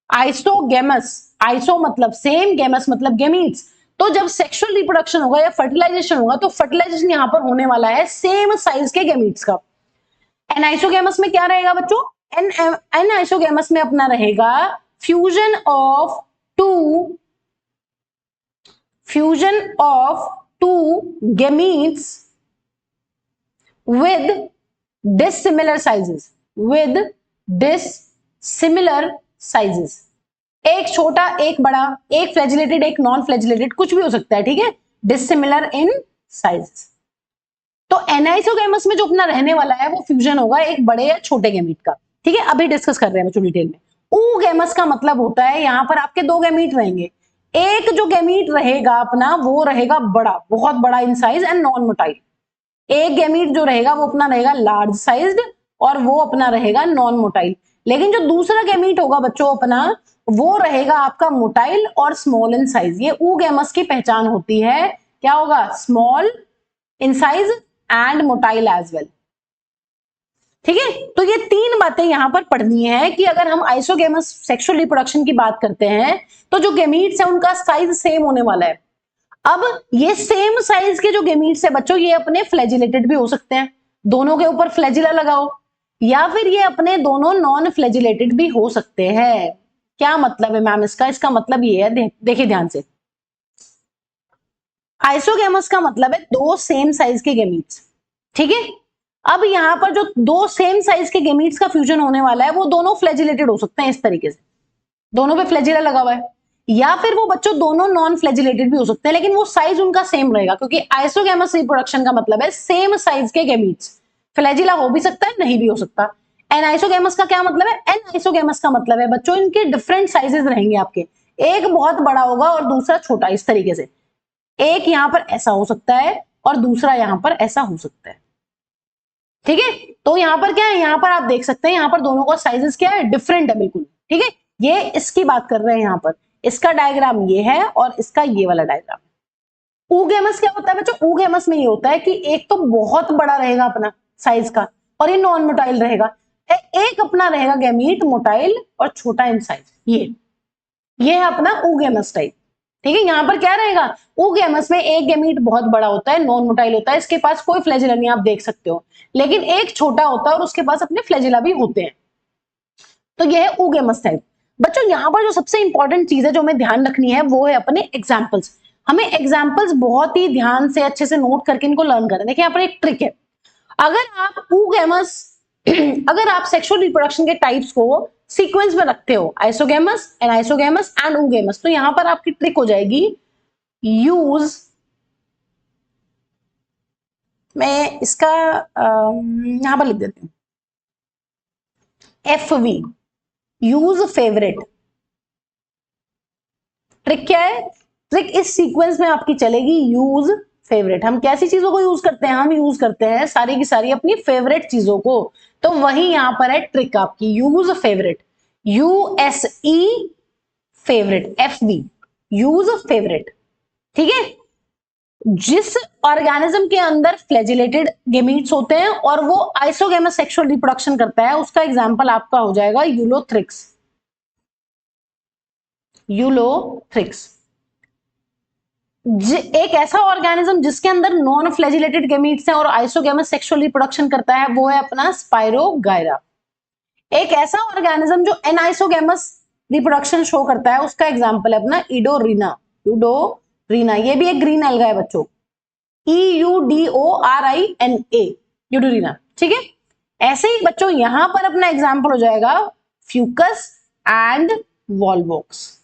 Isogamous, iso मतलब सेम, गेमस मतलब गेमीट्स। तो जब सेक्सुअल रिप्रोडक्शन होगा या फर्टिलाइजेशन होगा तो फर्टिलाइजेशन यहां पर होने वाला है सेम साइज के गेमीट्स का। एनाइसोगेमस में क्या रहेगा बच्चों, एनाइसोगेमस में अपना रहेगा fusion of 2 fusion of to gametes with dissimilar sizes, with dissimilar sizes, एक छोटा एक बड़ा, एक फ्लैजिलेटेड एक नॉन फ्लैजिलेटेड, कुछ भी हो सकता है, ठीक है, डिसिमिलर इन साइजेस। तो एनाइसोगैमस में जो अपना रहने वाला है वो फ्यूजन होगा एक बड़े या छोटे गैमीट का, ठीक है। अभी डिस्कस कर रहे हैं बच्चों डिटेल में। ऊगैमस का मतलब होता है यहां पर आपके दो गैमीट रहेंगे, एक जो गैमीट रहेगा अपना वो रहेगा बड़ा, बहुत बड़ा इन साइज एंड नॉन मोटाइल, एक गैमीट जो रहेगा वो अपना रहेगा लार्ज साइज्ड और वो अपना रहेगा नॉन मोटाइल। लेकिन जो दूसरा गैमीट होगा बच्चों अपना वो रहेगा आपका मोटाइल और स्मॉल इन साइज। ये ऊगैमस की पहचान होती है, क्या होगा, small in size and motile as well, ठीक है। तो ये तीन बातें यहां पर पढ़नी है कि अगर हम आइसोगैमस सेक्सुअल रिप्रोडक्शन की बात करते हैं तो जो गैमीट्स है उनका साइज सेम होने वाला है। अब ये सेम साइज के जो गैमीट्स है बच्चों ये अपने फ्लैजिलेटेड भी हो सकते हैं, दोनों के ऊपर फ्लैजिला लगाओ, या फिर ये अपने दोनों नॉन फ्लैजिलेटेड भी हो सकते हैं। क्या मतलब है मैम इसका? इसका मतलब ये है, देखिए ध्यान से, आइसोगैमस का मतलब है दो सेम साइज के गैमीट्स, ठीक है। अब यहां पर जो दो सेम साइज के गैमीट्स का फ्यूजन होने वाला है वो दोनों फ्लैजिलेटेड हो सकते हैं, इस तरीके से दोनों पे फ्लैजिला लगा हुआ है, या फिर वो बच्चों दोनों नॉन फ्लैजिलेटेड भी हो सकते हैं लेकिन वो साइज उनका सेम रहेगा, क्योंकि आइसोगैमस रिप्रोडक्शन का मतलब है सेम साइज के गैमीट्स। फ्लैजिला हो भी सकता है, नहीं भी हो सकता। एनाइसोगैमस का क्या मतलब है? एनाइसोगैमस का मतलब है बच्चों इनके डिफरेंट साइजेस रहेंगे आपके, एक बहुत बड़ा होगा और दूसरा छोटा, इस तरीके से एक यहां पर ऐसा हो सकता है और दूसरा यहां पर ऐसा हो सकता है, ठीक है। तो यहां पर क्या है, यहां पर आप देख सकते हैं यहां पर दोनों का साइजेस क्या है, डिफरेंट है बिल्कुल, ठीक है। ये इसकी बात कर रहे हैं यहां पर, इसका डायग्राम ये है और इसका ये वाला डायग्राम। ऊगैमस क्या होता है बच्चों? ऊगैमस में ये होता है कि एक तो बहुत बड़ा रहेगा अपना साइज का और ये नॉन मोटाइल रहेगा, एक अपना रहेगा गैमीट मोटाइल और छोटा इन साइज, ये है अपना ऊगैमस टाइप, ठीक है। यहां पर क्या रहेगा, ऊगैमस में एक गैमीट बहुत बड़ा होता है, नॉन मोटाइल होता है, इसके पास कोई फ्लैजिला नहीं, आप देख सकते हो, लेकिन एक छोटा होता है और उसके पास अपने फ्लैजिला भी होते हैं, तो यह है ऊगैमस टाइप। बच्चों यहां पर जो सबसे इंपॉर्टेंट चीज है जो हमें ध्यान रखनी है वो है अपने एग्जाम्पल्स। हमें एग्जाम्पल्स बहुत ही ध्यान से अच्छे से नोट करके इनको लर्न करें। देखिए यहाँ पर एक ट्रिक है, अगर आप ऊगैमस अगर आप सेक्सुअल रिप्रोडक्शन के टाइप्स को सीक्वेंस में रखते हो, आइसोगैमस, एनाइसोगैमस एंड ऊगैमस, तो यहां पर आपकी ट्रिक हो जाएगी यूज, मैं इसका यहां पर लिख देती हूं FV, यूज फेवरेट। ट्रिक क्या है? ट्रिक इस सीक्वेंस में आपकी चलेगी यूज फेवरेट। हम कैसी चीजों को यूज करते हैं? हम यूज करते हैं सारी की सारी अपनी फेवरेट चीजों को, तो वही यहां पर है ट्रिक आपकी, use favourite, USE favourite, FV, use favourite, ठीक है। जिस ऑर्गेनिज्म के अंदर फ्लैजिलेटेड गैमीट्स होते हैं और वो आइसोगैमस सेक्सुअल रिप्रोडक्शन करता है, उसका एग्जांपल आपका हो जाएगा यूलोथ्रिक्स, यूलोथ्रिक्स। एक ऐसा ऑर्गेनिज्म जिसके अंदर नॉन फ्लैजिलेटेड गैमीट्स हैं और आइसोगैमस सेक्सुअल रिप्रोडक्शन करता है वो है अपना स्पाइरोगायरा। एक ऐसा ऑर्गेनिज्म जो एनाइसोगैमस रिप्रोडक्शन शो करता है उसका एग्जांपल है अपना इडोरिना, यूडोरिना, ये भी एक ग्रीन एल्गा है बच्चों, EUDORINA, यूडोरिना, ठीक है। ऐसे ही बच्चों यहां पर अपना एग्जांपल हो जाएगा फ्यूकस एंड वॉलवॉक्स।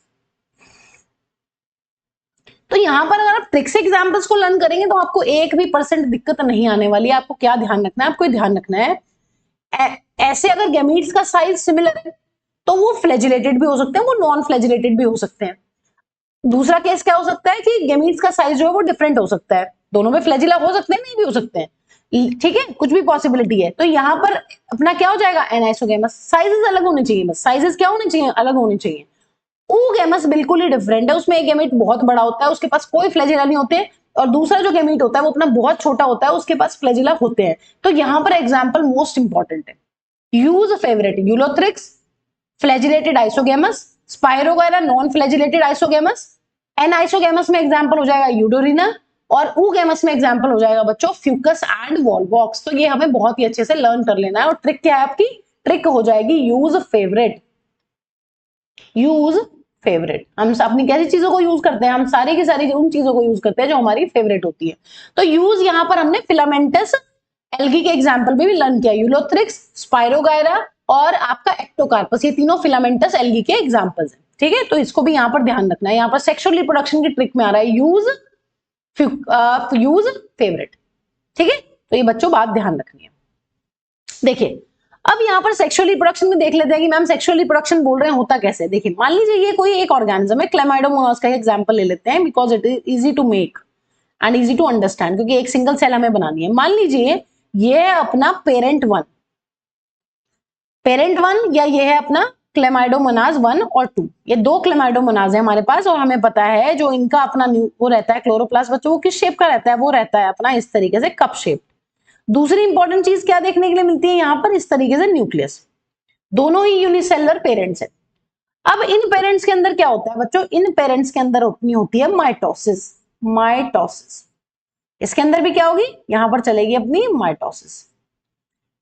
तो यहां पर अगर आप ट्रिक्स एग्जांपल्स को लर्न करेंगे तो आपको 1% भी दिक्कत नहीं आने वाली है। आपको क्या ध्यान रखना है? आपको ध्यान रखना है ऐसे अगर गैमीट्स का साइज सिमिलर है तो वो फ्लैजिलेटेड भी हो सकते हैं, वो नॉन फ्लैजिलेटेड भी हो सकते हैं। दूसरा केस क्या हो सकता है कि गैमीट्स का साइज जो है वो डिफरेंट हो सकता है, दोनों में फ्लैजिला हो सकते हैं, नहीं भी हो सकते हैं, ठीक है, कुछ भी पॉसिबिलिटी है। तो यहां पर अपना क्या हो जाएगा, एनाइसोगैमस, साइजेस अलग होने चाहिए, बस साइजेस क्या होने चाहिए, अलग होने चाहिए। ऊगैमस बिल्कुल ही डिफरेंट है, उसमें एक गैमीट बहुत बड़ा होता है, उसके पास कोई फ्लैजिला नहीं होते, और दूसरा जो गैमीट होता है वो अपना बहुत छोटा होता है, उसके पास फ्लैजिला होते हैं। तो यहां पर एग्जांपल मोस्ट इंपॉर्टेंट है, use favourite Ulothrix, flagellated isogamous, Spirogyra non flagellated isogamous, anisogamous में एग्जांपल हो जाएगा यूडोरिना, और ऊगैमस में एग्जांपल हो जाएगा बच्चों फ्यूकस एंड वॉलवॉक्स। तो ये हमें बहुत ही अच्छे से लर्न कर लेना है। और ट्रिक क्या है आपकी? ट्रिक हो जाएगी यूज फेवरेट, यूज फेवरेट। हम अपनी कैसी चीजों को यूज करते हैं, हम सारी की सारी उन चीजों को यूज करते हैं जो हमारी फेवरेट होती है। तो यूज यहां पर हमने फिलामेंटस एल्गी के एग्जाम्पल में भी लर्न किया, यूलोथ्रिक्स, स्पाइरोगायरा और आपका एक्टोकार्पस, ये तीनों फिलामेंटस एल्गी के एग्जाम्पल्स हैं। ठीक है, तो इसको भी यहां पर ध्यान रखना है। यहां पर सेक्सुअल रिप्रोडक्शन की ट्रिक में आ रहा है यूज फेवरेट। ठीक है, तो ये बच्चों बात ध्यान रखनी है। देखिए अब यहाँ पर सेक्सुअल रिप्रोडक्शन में देख लेते हैं कि मैम सेक्सुअल रिप्रोडक्शन बोल रहे हैं होता कैसे। देखिए मान लीजिए ये कोई एक ऑर्गेनिज्म है, क्लेमाइडोमोनास का एग्जांपल ले लेते हैं because it is easy to make and easy to understand, क्योंकि एक सिंगल सेल हमें बनानी है। मान लीजिए ये है अपना पेरेंट वन या ये है अपना क्लेमाइडोमोनास 1 और 2, ये दो क्लेमाइडोमोनास है हमारे पास, और हमें पता है जो इनका अपना वो रहता है क्लोरोप्लास्ट बच्चों, वो किस शेप का रहता है, वो रहता है अपना इस तरीके से कप शेप। दूसरी इंपॉर्टेंट चीज क्या देखने के लिए मिलती है यहाँ पर, इस तरीके से न्यूक्लियस, दोनों ही यूनिसेलुलर पेरेंट्स है। अब इन पेरेंट्स के अंदर क्या होता है बच्चों, इन पेरेंट्स के अंदर अपनी होती है माइटोसिस। इसके अंदर भी क्या होगी, यहां पर चलेगी अपनी माइटोसिस।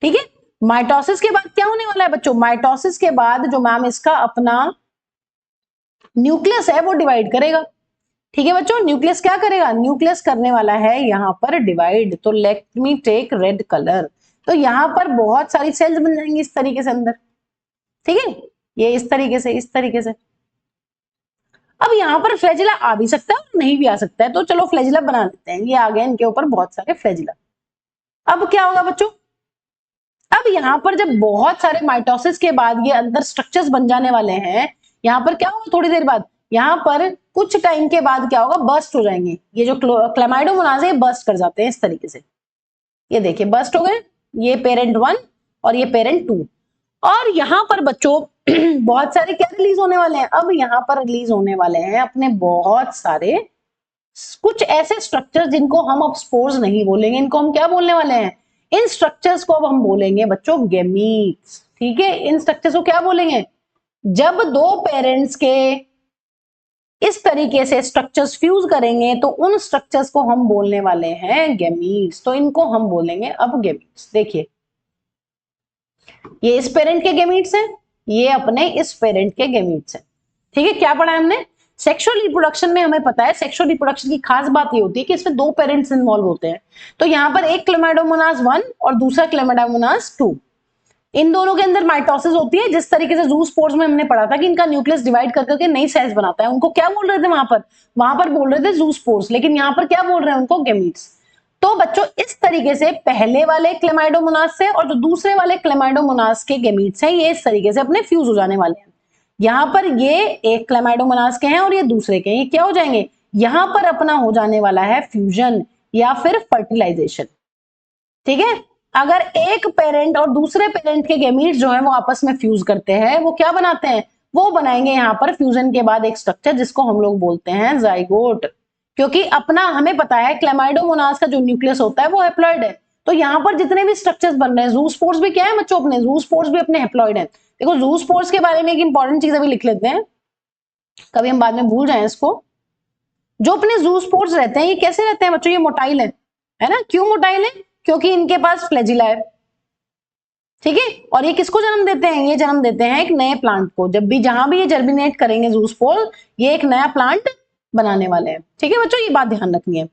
ठीक है, माइटोसिस के बाद क्या होने वाला है बच्चों, माइटोसिस के बाद जो मैम इसका अपना न्यूक्लियस है वो डिवाइड करेगा। ठीक है बच्चों, न्यूक्लियस क्या करेगा, न्यूक्लियस करने वाला है यहां पर डिवाइड। तो let me take red colour, तो यहां पर बहुत सारी सेल्स बन जाएंगी इस तरीके से अंदर। ठीक है, ये इस तरीके से। अब यहाँ पर फ्लैजिला आ भी सकता है और नहीं भी आ सकता है, तो चलो फ्लैजिला बना लेते हैं। ये आ गए इनके ऊपर बहुत सारे फ्लैजिला। अब क्या होगा बच्चों, अब यहाँ पर जब बहुत सारे माइटोसिस के बाद ये अंदर स्ट्रक्चर्स बन जाने वाले हैं, यहाँ पर क्या होगा थोड़ी देर बाद, यहाँ पर कुछ टाइम के बाद क्या होगा, बर्स्ट हो जाएंगे। ये जो क्लेमाइडोमोनास है बर्स्ट कर जाते हैं इस तरीके से। ये देखिए बर्स्ट हो गए, ये पेरेंट 1 और ये पेरेंट 2। और यहाँ पर बच्चों बहुत सारे क्या रिलीज होने वाले हैं, अब यहाँ पर रिलीज होने वाले हैं अपने बहुत सारे कुछ ऐसे स्ट्रक्चर जिनको हम अब स्पोर्स नहीं बोलेंगे, इनको हम क्या बोलने वाले हैं, इन स्ट्रक्चर्स को अब हम बोलेंगे बच्चों गेमीट्स। ठीक है, इन स्ट्रक्चर्स को क्या बोलेंगे, जब दो पेरेंट्स के इस तरीके से स्ट्रक्चर्स फ्यूज करेंगे तो उन स्ट्रक्चर्स को हम बोलने वाले हैं गेमीट्स। तो इनको हम बोलेंगे अब गेमीट्स। देखिए ये इस पेरेंट के गेमीट्स हैं, ये अपने इस पेरेंट के गेमीट्स हैं। ठीक है, क्या पढ़ा है हमने, सेक्सुअल रिप्रोडक्शन में हमें पता है सेक्सुअल रिप्रोडक्शन की खास बात ये होती है कि इसमें दो पेरेंट्स इन्वॉल्व होते हैं। तो यहाँ पर एक क्लेमाइडोमोनास 1 और दूसरा क्लेमाइडोमोनास 2, इन दोनों के अंदर माइटोसिस होती है। जिस तरीके से ज़ूस्पोर्स में हमने पढ़ा था कि इनका न्यूक्लियस डिवाइड कर करके नई सेल्स बनाता है, उनको क्या बोल रहे थे वहां पर बोल रहे थे ज़ूस्पोर्स, लेकिन यहाँ पर क्या बोल रहे हैं उनको गेमीट्स। तो बच्चों इस तरीके से पहले वाले क्लेमाइडोमोनास से और जो दूसरे वाले क्लेमाइडोमोनास के गेमीट्स हैं ये इस तरीके से अपने फ्यूज हो जाने वाले हैं। यहाँ पर ये एक क्लेमाइडोमोनास के हैं और ये दूसरे के हैं, ये क्या हो जाएंगे, यहाँ पर अपना हो जाने वाला है फ्यूजन या फिर फर्टिलाइजेशन। ठीक है, अगर एक पेरेंट और दूसरे पेरेंट के गेमीट्स जो है वो आपस में फ्यूज करते हैं, वो क्या बनाते हैं, वो बनाएंगे यहाँ पर फ्यूजन के बाद एक स्ट्रक्चर जिसको हम लोग बोलते हैं जाइगोट। क्योंकि अपना हमें पता है क्लेमाइडोमोनास का जो न्यूक्लियस होता है वो हैप्लॉइड है। तो यहाँ पर जितने भी स्ट्रक्चर्स बन रहे हैं, ज़ूस्पोर्स भी क्या है बच्चों, अपने ज़ूस्पोर्स भी अपने हैप्लॉइड है। देखो ज़ूस्पोर्स के बारे में एक इंपॉर्टेंट चीज अभी लिख लेते हैं, कभी हम बाद में भूल जाए इसको। जो अपने ज़ूस्पोर्स रहते हैं ये कैसे रहते हैं बच्चों, ये मोटाइल है ना। क्यों मोटाइल है, क्योंकि इनके पास फ्लैजिला है। ठीक है, और ये किसको जन्म देते हैं, ये जन्म देते हैं एक नए प्लांट को। जब भी जहां भी ये जर्मिनेट करेंगे ज़ूस्पोर, ये एक नया प्लांट बनाने वाले हैं। ठीक है बच्चों, ये बात ध्यान रखनी है।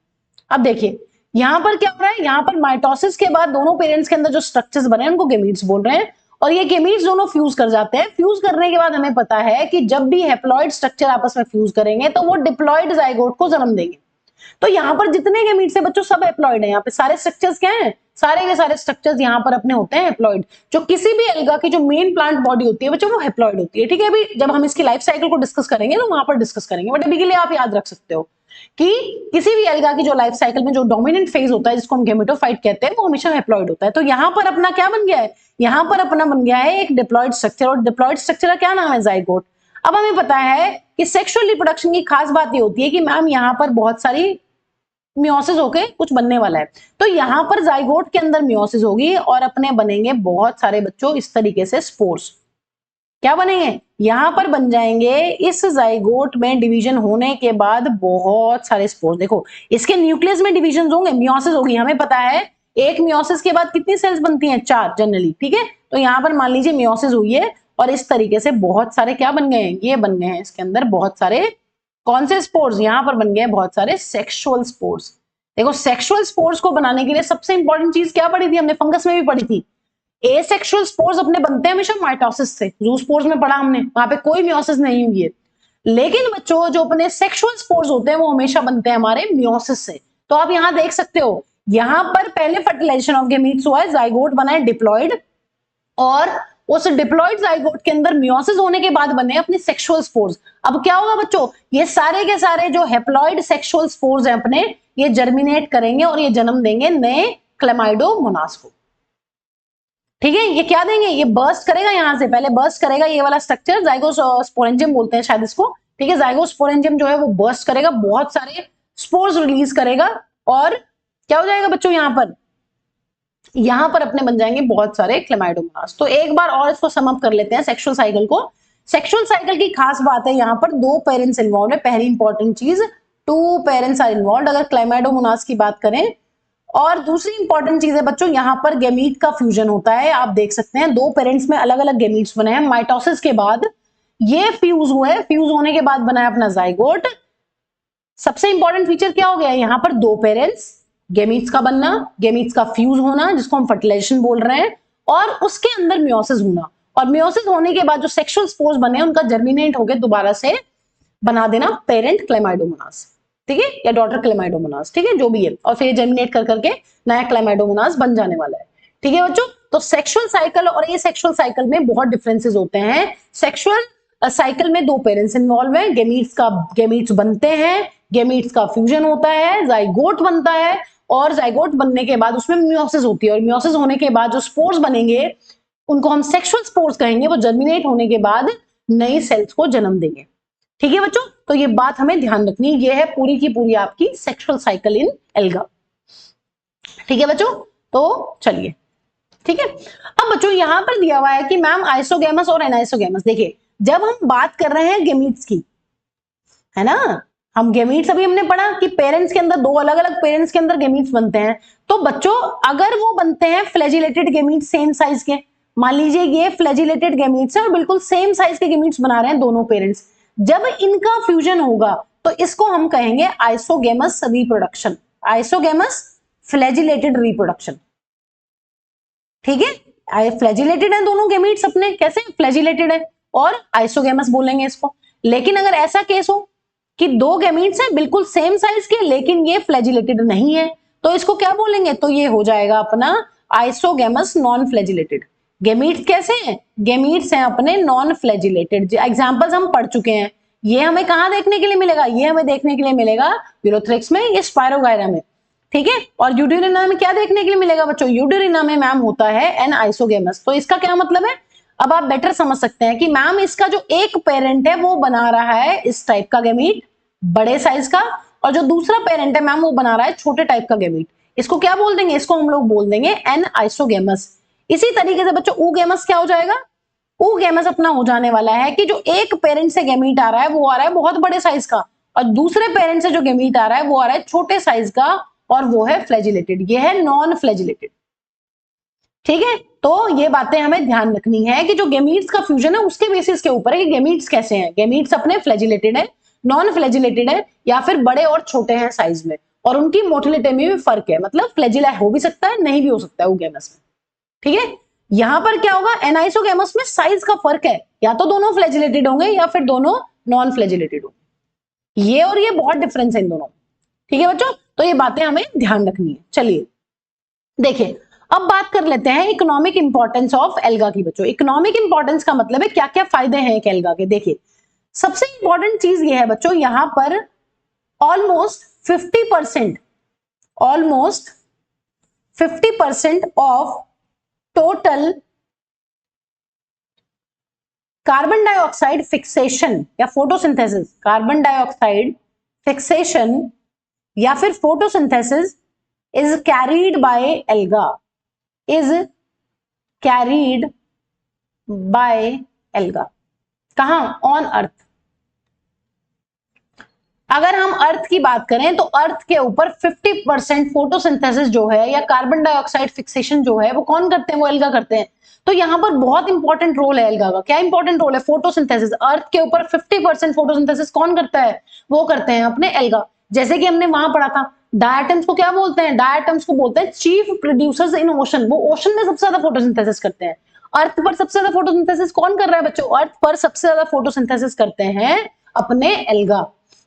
अब देखिए यहां पर क्या हो रहा है, यहां पर माइटोसिस के बाद दोनों पेरेंट्स के अंदर जो स्ट्रक्चर्स बने हैं उनको गेमीट्स बोल रहे हैं, और ये गेमीट्स दोनों फ्यूज कर जाते हैं। फ्यूज करने के बाद हमें पता है कि जब भी हैप्लॉइड स्ट्रक्चर आपस में फ्यूज करेंगे तो वो डिप्लॉइड जाइगोट को जन्म देंगे। तो यहाँ पर जितने गेमीट्स है बच्चों सब हैप्लॉइड है। यहाँ पे सारे स्ट्रक्चर्स क्या हैं, सारे के सारे स्ट्रक्चर्स यहाँ पर अपने होते हैं हैप्लॉइड। जो किसी भी एल्गा की जो मेन प्लांट बॉडी होती है बच्चों वो हैप्लॉइड होती है। ठीक है, अभी जब हम इसकी लाइफ साइकिल को डिस्कस करेंगे तो वहां पर डिस्कस करेंगे, बट अभी के लिए आप याद रख सकते हो कि किसी भी एल्गा की जो लाइफ साइकिल में जो डोमिनेंट फेज होता है जिसको हम गेमेटोफाइट कहते हैं वो हमेशा हैप्लॉइड होता है। तो यहाँ पर अपना क्या बन गया है, यहाँ पर अपना बन गया है एक डिप्लॉइड स्ट्रक्चर, और डिप्लॉइड स्ट्रक्चर का क्या नाम है, जाइगोट। अब हमें पता है कि सेक्सुअल रिप्रोडक्शन की खास बात ये होती है कि मैम यहाँ पर बहुत सारी मियोसिस होके कुछ बनने वाला है। तो यहाँ पर जाइगोट के अंदर मियोसिस होगी और अपने बनेंगे बहुत सारे बच्चों इस तरीके से स्पोर्स। क्या बनेंगे, यहाँ पर बन जाएंगे इस जाइगोट में डिवीजन होने के बाद बहुत सारे स्पोर्स। देखो इसके न्यूक्लियस में डिवीजन होंगे, मियोसिस होगी। हमें पता है एक मियोसिस के बाद कितनी सेल्स बनती हैं, 4 जनरली। ठीक है, तो यहाँ पर मान लीजिए मियोसिस हुई है और इस तरीके से बहुत सारे क्या बन गए हैं, ये बन गए हैं इसके अंदर बहुत सारे कौन से स्पोर्स, यहां पर बन गए हैं बहुत सारे सेक्सुअल स्पोर्स। देखो सेक्सुअल स्पोर्स को बनाने के लिए सबसे इंपॉर्टेंट चीज क्या पढ़ी थी हमने, फंगस में भी पढ़ी थी, एसेक्सुअल स्पोर्स अपने बनते हैं हमेशा माइटोसिस से, जूस्पोर्स में पढ़ा हमने, वहां पे कोई मियोसिस नहीं हुई है। लेकिन बच्चों जो अपने सेक्सुअल स्पोर्स होते हैं वो हमेशा बनते हैं हमारे मियोसिस से। तो आप यहां देख सकते हो, यहां पर पहले फर्टिलाइजेशन ऑफ गेमीट्स हुआ है, जाइगोट बना है डिप्लॉइड, और उस डिप्लॉइड जाइगोट के अंदर मियोसिस होने के बाद बने अपने सेक्सुअल स्पोर्स। अब क्या होगा बच्चों, ये सारे के सारे जो हेप्लॉइड सेक्सुअल स्पोर्स हैं अपने, ये जर्मिनेट करेंगे और ये जन्म देंगे नए क्लेमाइडोमोनास को। ठीक है, ये क्या देंगे, ये बर्स्ट करेगा, यहां से पहले बर्स्ट करेगा ये वाला स्ट्रक्चर, जाइगोस्पोरेंजियम बोलते हैं शायद इसको। ठीक है, जाइगोस्पोरेंजियम जो है वो बर्स्ट करेगा, बहुत सारे स्पोर्स रिलीज करेगा, और क्या हो जाएगा बच्चों, यहां पर अपने बन जाएंगे बहुत सारे क्लेमाइडोमोनास। तो एक बार और इसको सम अप कर लेते हैं सेक्सुअल साइकिल को। सेक्सुअल साइकिल की खास बात है, यहां पर 2 पेरेंट्स इन्वॉल्व है, पहली इंपॉर्टेंट चीज 2 पेरेंट्स आर इन्वॉल्व अगर क्लेमाइडोमोनास की बात करें। और दूसरी इंपॉर्टेंट चीज है बच्चों, यहां पर गेमीट का फ्यूजन होता है, आप देख सकते हैं 2 पेरेंट्स में अलग अलग गेमीट्स बने हैं, माइटोसिस के बाद ये फ्यूज हुए, फ्यूज होने के बाद बना है अपना जाइगोट। सबसे इंपॉर्टेंट फीचर क्या हो गया, यहां पर 2 पेरेंट्स, गेमीट्स का बनना, गेमीट्स का फ्यूज होना जिसको हम फर्टिलाइजेशन बोल रहे हैं, और उसके अंदर मियोसिस होना, और मियोसिस होने के बाद जो सेक्सुअल स्पोर्स बने उनका जर्मिनेट होकर दोबारा से बना देना पेरेंट क्लेमाइडोमोनास, ठीक है, या डॉटर क्लेमाइडोमोनास, ठीक है, जो भी है, और फिर जर्मिनेट कर करके नया क्लेमाइडोमोनास बन जाने वाला है। ठीक है बच्चों, तो सेक्सुअल साइकिल और ये सेक्सुअल साइकिल में बहुत डिफरेंसेस होते हैं। सेक्सुअल साइकिल में 2 पेरेंट्स इन्वॉल्व है, गेमीट्स बनते हैं, गेमीट्स का फ्यूजन होता है, जाइगोट बनता है, और जाइगोट बनने के बाद उसमें मियोसिस होती है, और मियोसिस होने के बाद जो स्पोर्स बनेंगे उनको हम सेक्सुअल स्पोर्स कहेंगे, वो जर्मिनेट होने के बाद नई सेल्स को जन्म देंगे। ठीक है बच्चों, तो ये बात हमें ध्यान रखनी, ये है पूरी की पूरी आपकी सेक्सुअल साइकिल इन एल्गा। ठीक है बच्चों, तो चलिए, ठीक है। अब बच्चों यहां पर दिया हुआ है कि मैम आइसोगेमस और एनाइसोगेमस, देखिए जब हम बात कर रहे हैं गेमीट्स की, है ना, हम गेमीट्स अभी हमने पढ़ा कि पेरेंट्स के अंदर 2 अलग अलग पेरेंट्स के अंदर गेमीट्स बनते हैं। तो बच्चों अगर वो बनते हैं फ्लैजिलेटेड गेमीट्स सेम साइज के, मान लीजिए ये फ्लैजिलेटेड गेमीट्स है और बिल्कुल सेम साइज के गेमीट्स बना रहे हैं दोनों पेरेंट्स, जब इनका फ्यूजन होगा तो इसको हम कहेंगे isogamous reproduction, isogamous flagellated reproduction. ठीक है, फ्लैजिलेटेड है दोनों गेमीट्स अपने, कैसे फ्लैजिलेटेड है, और आइसोगेमस बोलेंगे इसको। लेकिन अगर ऐसा केस हो कि 2 गेमीट्स हैं बिल्कुल सेम साइज के लेकिन ये फ्लैजिलेटेड नहीं है, तो इसको क्या बोलेंगे, तो ये हो जाएगा अपना आइसोगेमस नॉन फ्लैजिलेटेड। गेमीट्स कैसे हैं, गेमीट्स हैं अपने नॉन फ्लैजिलेटेड, एग्जांपल्स हम पढ़ चुके हैं। ये हमें कहां देखने के लिए मिलेगा, ये हमें देखने के लिए मिलेगा यूरोथ्रिक्स में, ये स्पायरोगायरा में, ठीक है। और यूडोरिना में क्या देखने के लिए मिलेगा बच्चों, यूडोरिना में मैम होता है एन आइसोगेमस। तो इसका क्या मतलब है, अब आप बेटर समझ सकते हैं कि मैम इसका जो एक पेरेंट है वो बना रहा है इस टाइप का गेमीट बड़े साइज का, और जो दूसरा पेरेंट है मैम वो बना रहा है छोटे टाइप का गेमीट। इसको क्या बोल देंगे, इसको हम लोग बोल देंगे एन आइसोगेमस। इसी तरीके से बच्चों ऊगेमस क्या हो जाएगा, ऊगेमस अपना हो जाने वाला है कि जो एक पेरेंट से गेमीट आ रहा है वो आ रहा है बहुत बड़े साइज का, और दूसरे पेरेंट से जो गेमीट आ रहा है वो आ रहा है छोटे साइज का, और वो है फ्लैजिलेटेड, ये है नॉन फ्लैजिलेटेड। ठीक है, तो ये बातें हमें ध्यान रखनी है कि जो गेमीट्स का फ्यूजन है उसके बेसिस के ऊपर है कि गेमीट्स कैसे हैं, गेमीट्स अपने फ्लैजिलेटेड है, नॉन फ्लैजिलेटेड है, या फिर बड़े और छोटे हैं साइज में, और उनकी मोटिलिटी में भी फर्क है, मतलब फ्लैजिला हो भी सकता है नहीं भी हो सकता है ऊगेमस में। ठीक है, यहां पर क्या होगा, एनाइसोगेमस में साइज का फर्क है, या तो दोनों फ्लैजिलेटेड होंगे या फिर दोनों नॉन फ्लैजिलेटेड होंगे, ये और ये बहुत डिफरेंस है इन दोनों। ठीक है बच्चों, तो ये बातें हमें ध्यान रखनी है। चलिए देखिए, अब बात कर लेते हैं इकोनॉमिक इंपॉर्टेंस ऑफ एल्गा की। बच्चों इकोनॉमिक इंपॉर्टेंस का मतलब है क्या क्या फायदे हैं एक एल्गा के। देखिए सबसे इंपॉर्टेंट चीज ये है बच्चों, यहां पर almost 50% of total carbon dioxide fixation या फोटोसिंथेसिस, कार्बन डाइऑक्साइड फिक्सेशन या फिर photosynthesis is carried bye alga, is carried bye alga. कहां, ऑन अर्थ। अगर हम अर्थ की बात करें तो अर्थ के ऊपर 50% फोटोसिंथेसिस जो है या कार्बन डाइऑक्साइड फिक्सेशन जो है वो कौन करते हैं, वो एल्गा करते हैं। तो यहाँ पर बहुत इंपॉर्टेंट रोल है एल्गा का। क्या इंपॉर्टेंट रोल है? फोटोसिंथेसिस। अर्थ के ऊपर 50% फोटोसिंथेसिस कौन करता है? वो करते हैं अपने एल्गा। जैसे कि हमने वहां पढ़ा था, डायटम्स को क्या बोलते हैं? डायटम्स को बोलते हैं चीफ प्रोड्यूसर्स इन ओशन। वो ओशन में सबसे ज्यादा फोटोसिंथेसिस करते हैं। अर्थ पर सबसे ज्यादा फोटोसिंथेसिस कौन कर रहा है बच्चों? अर्थ पर सबसे ज्यादा फोटोसिंथेसिस करते हैं अपने एल्गा।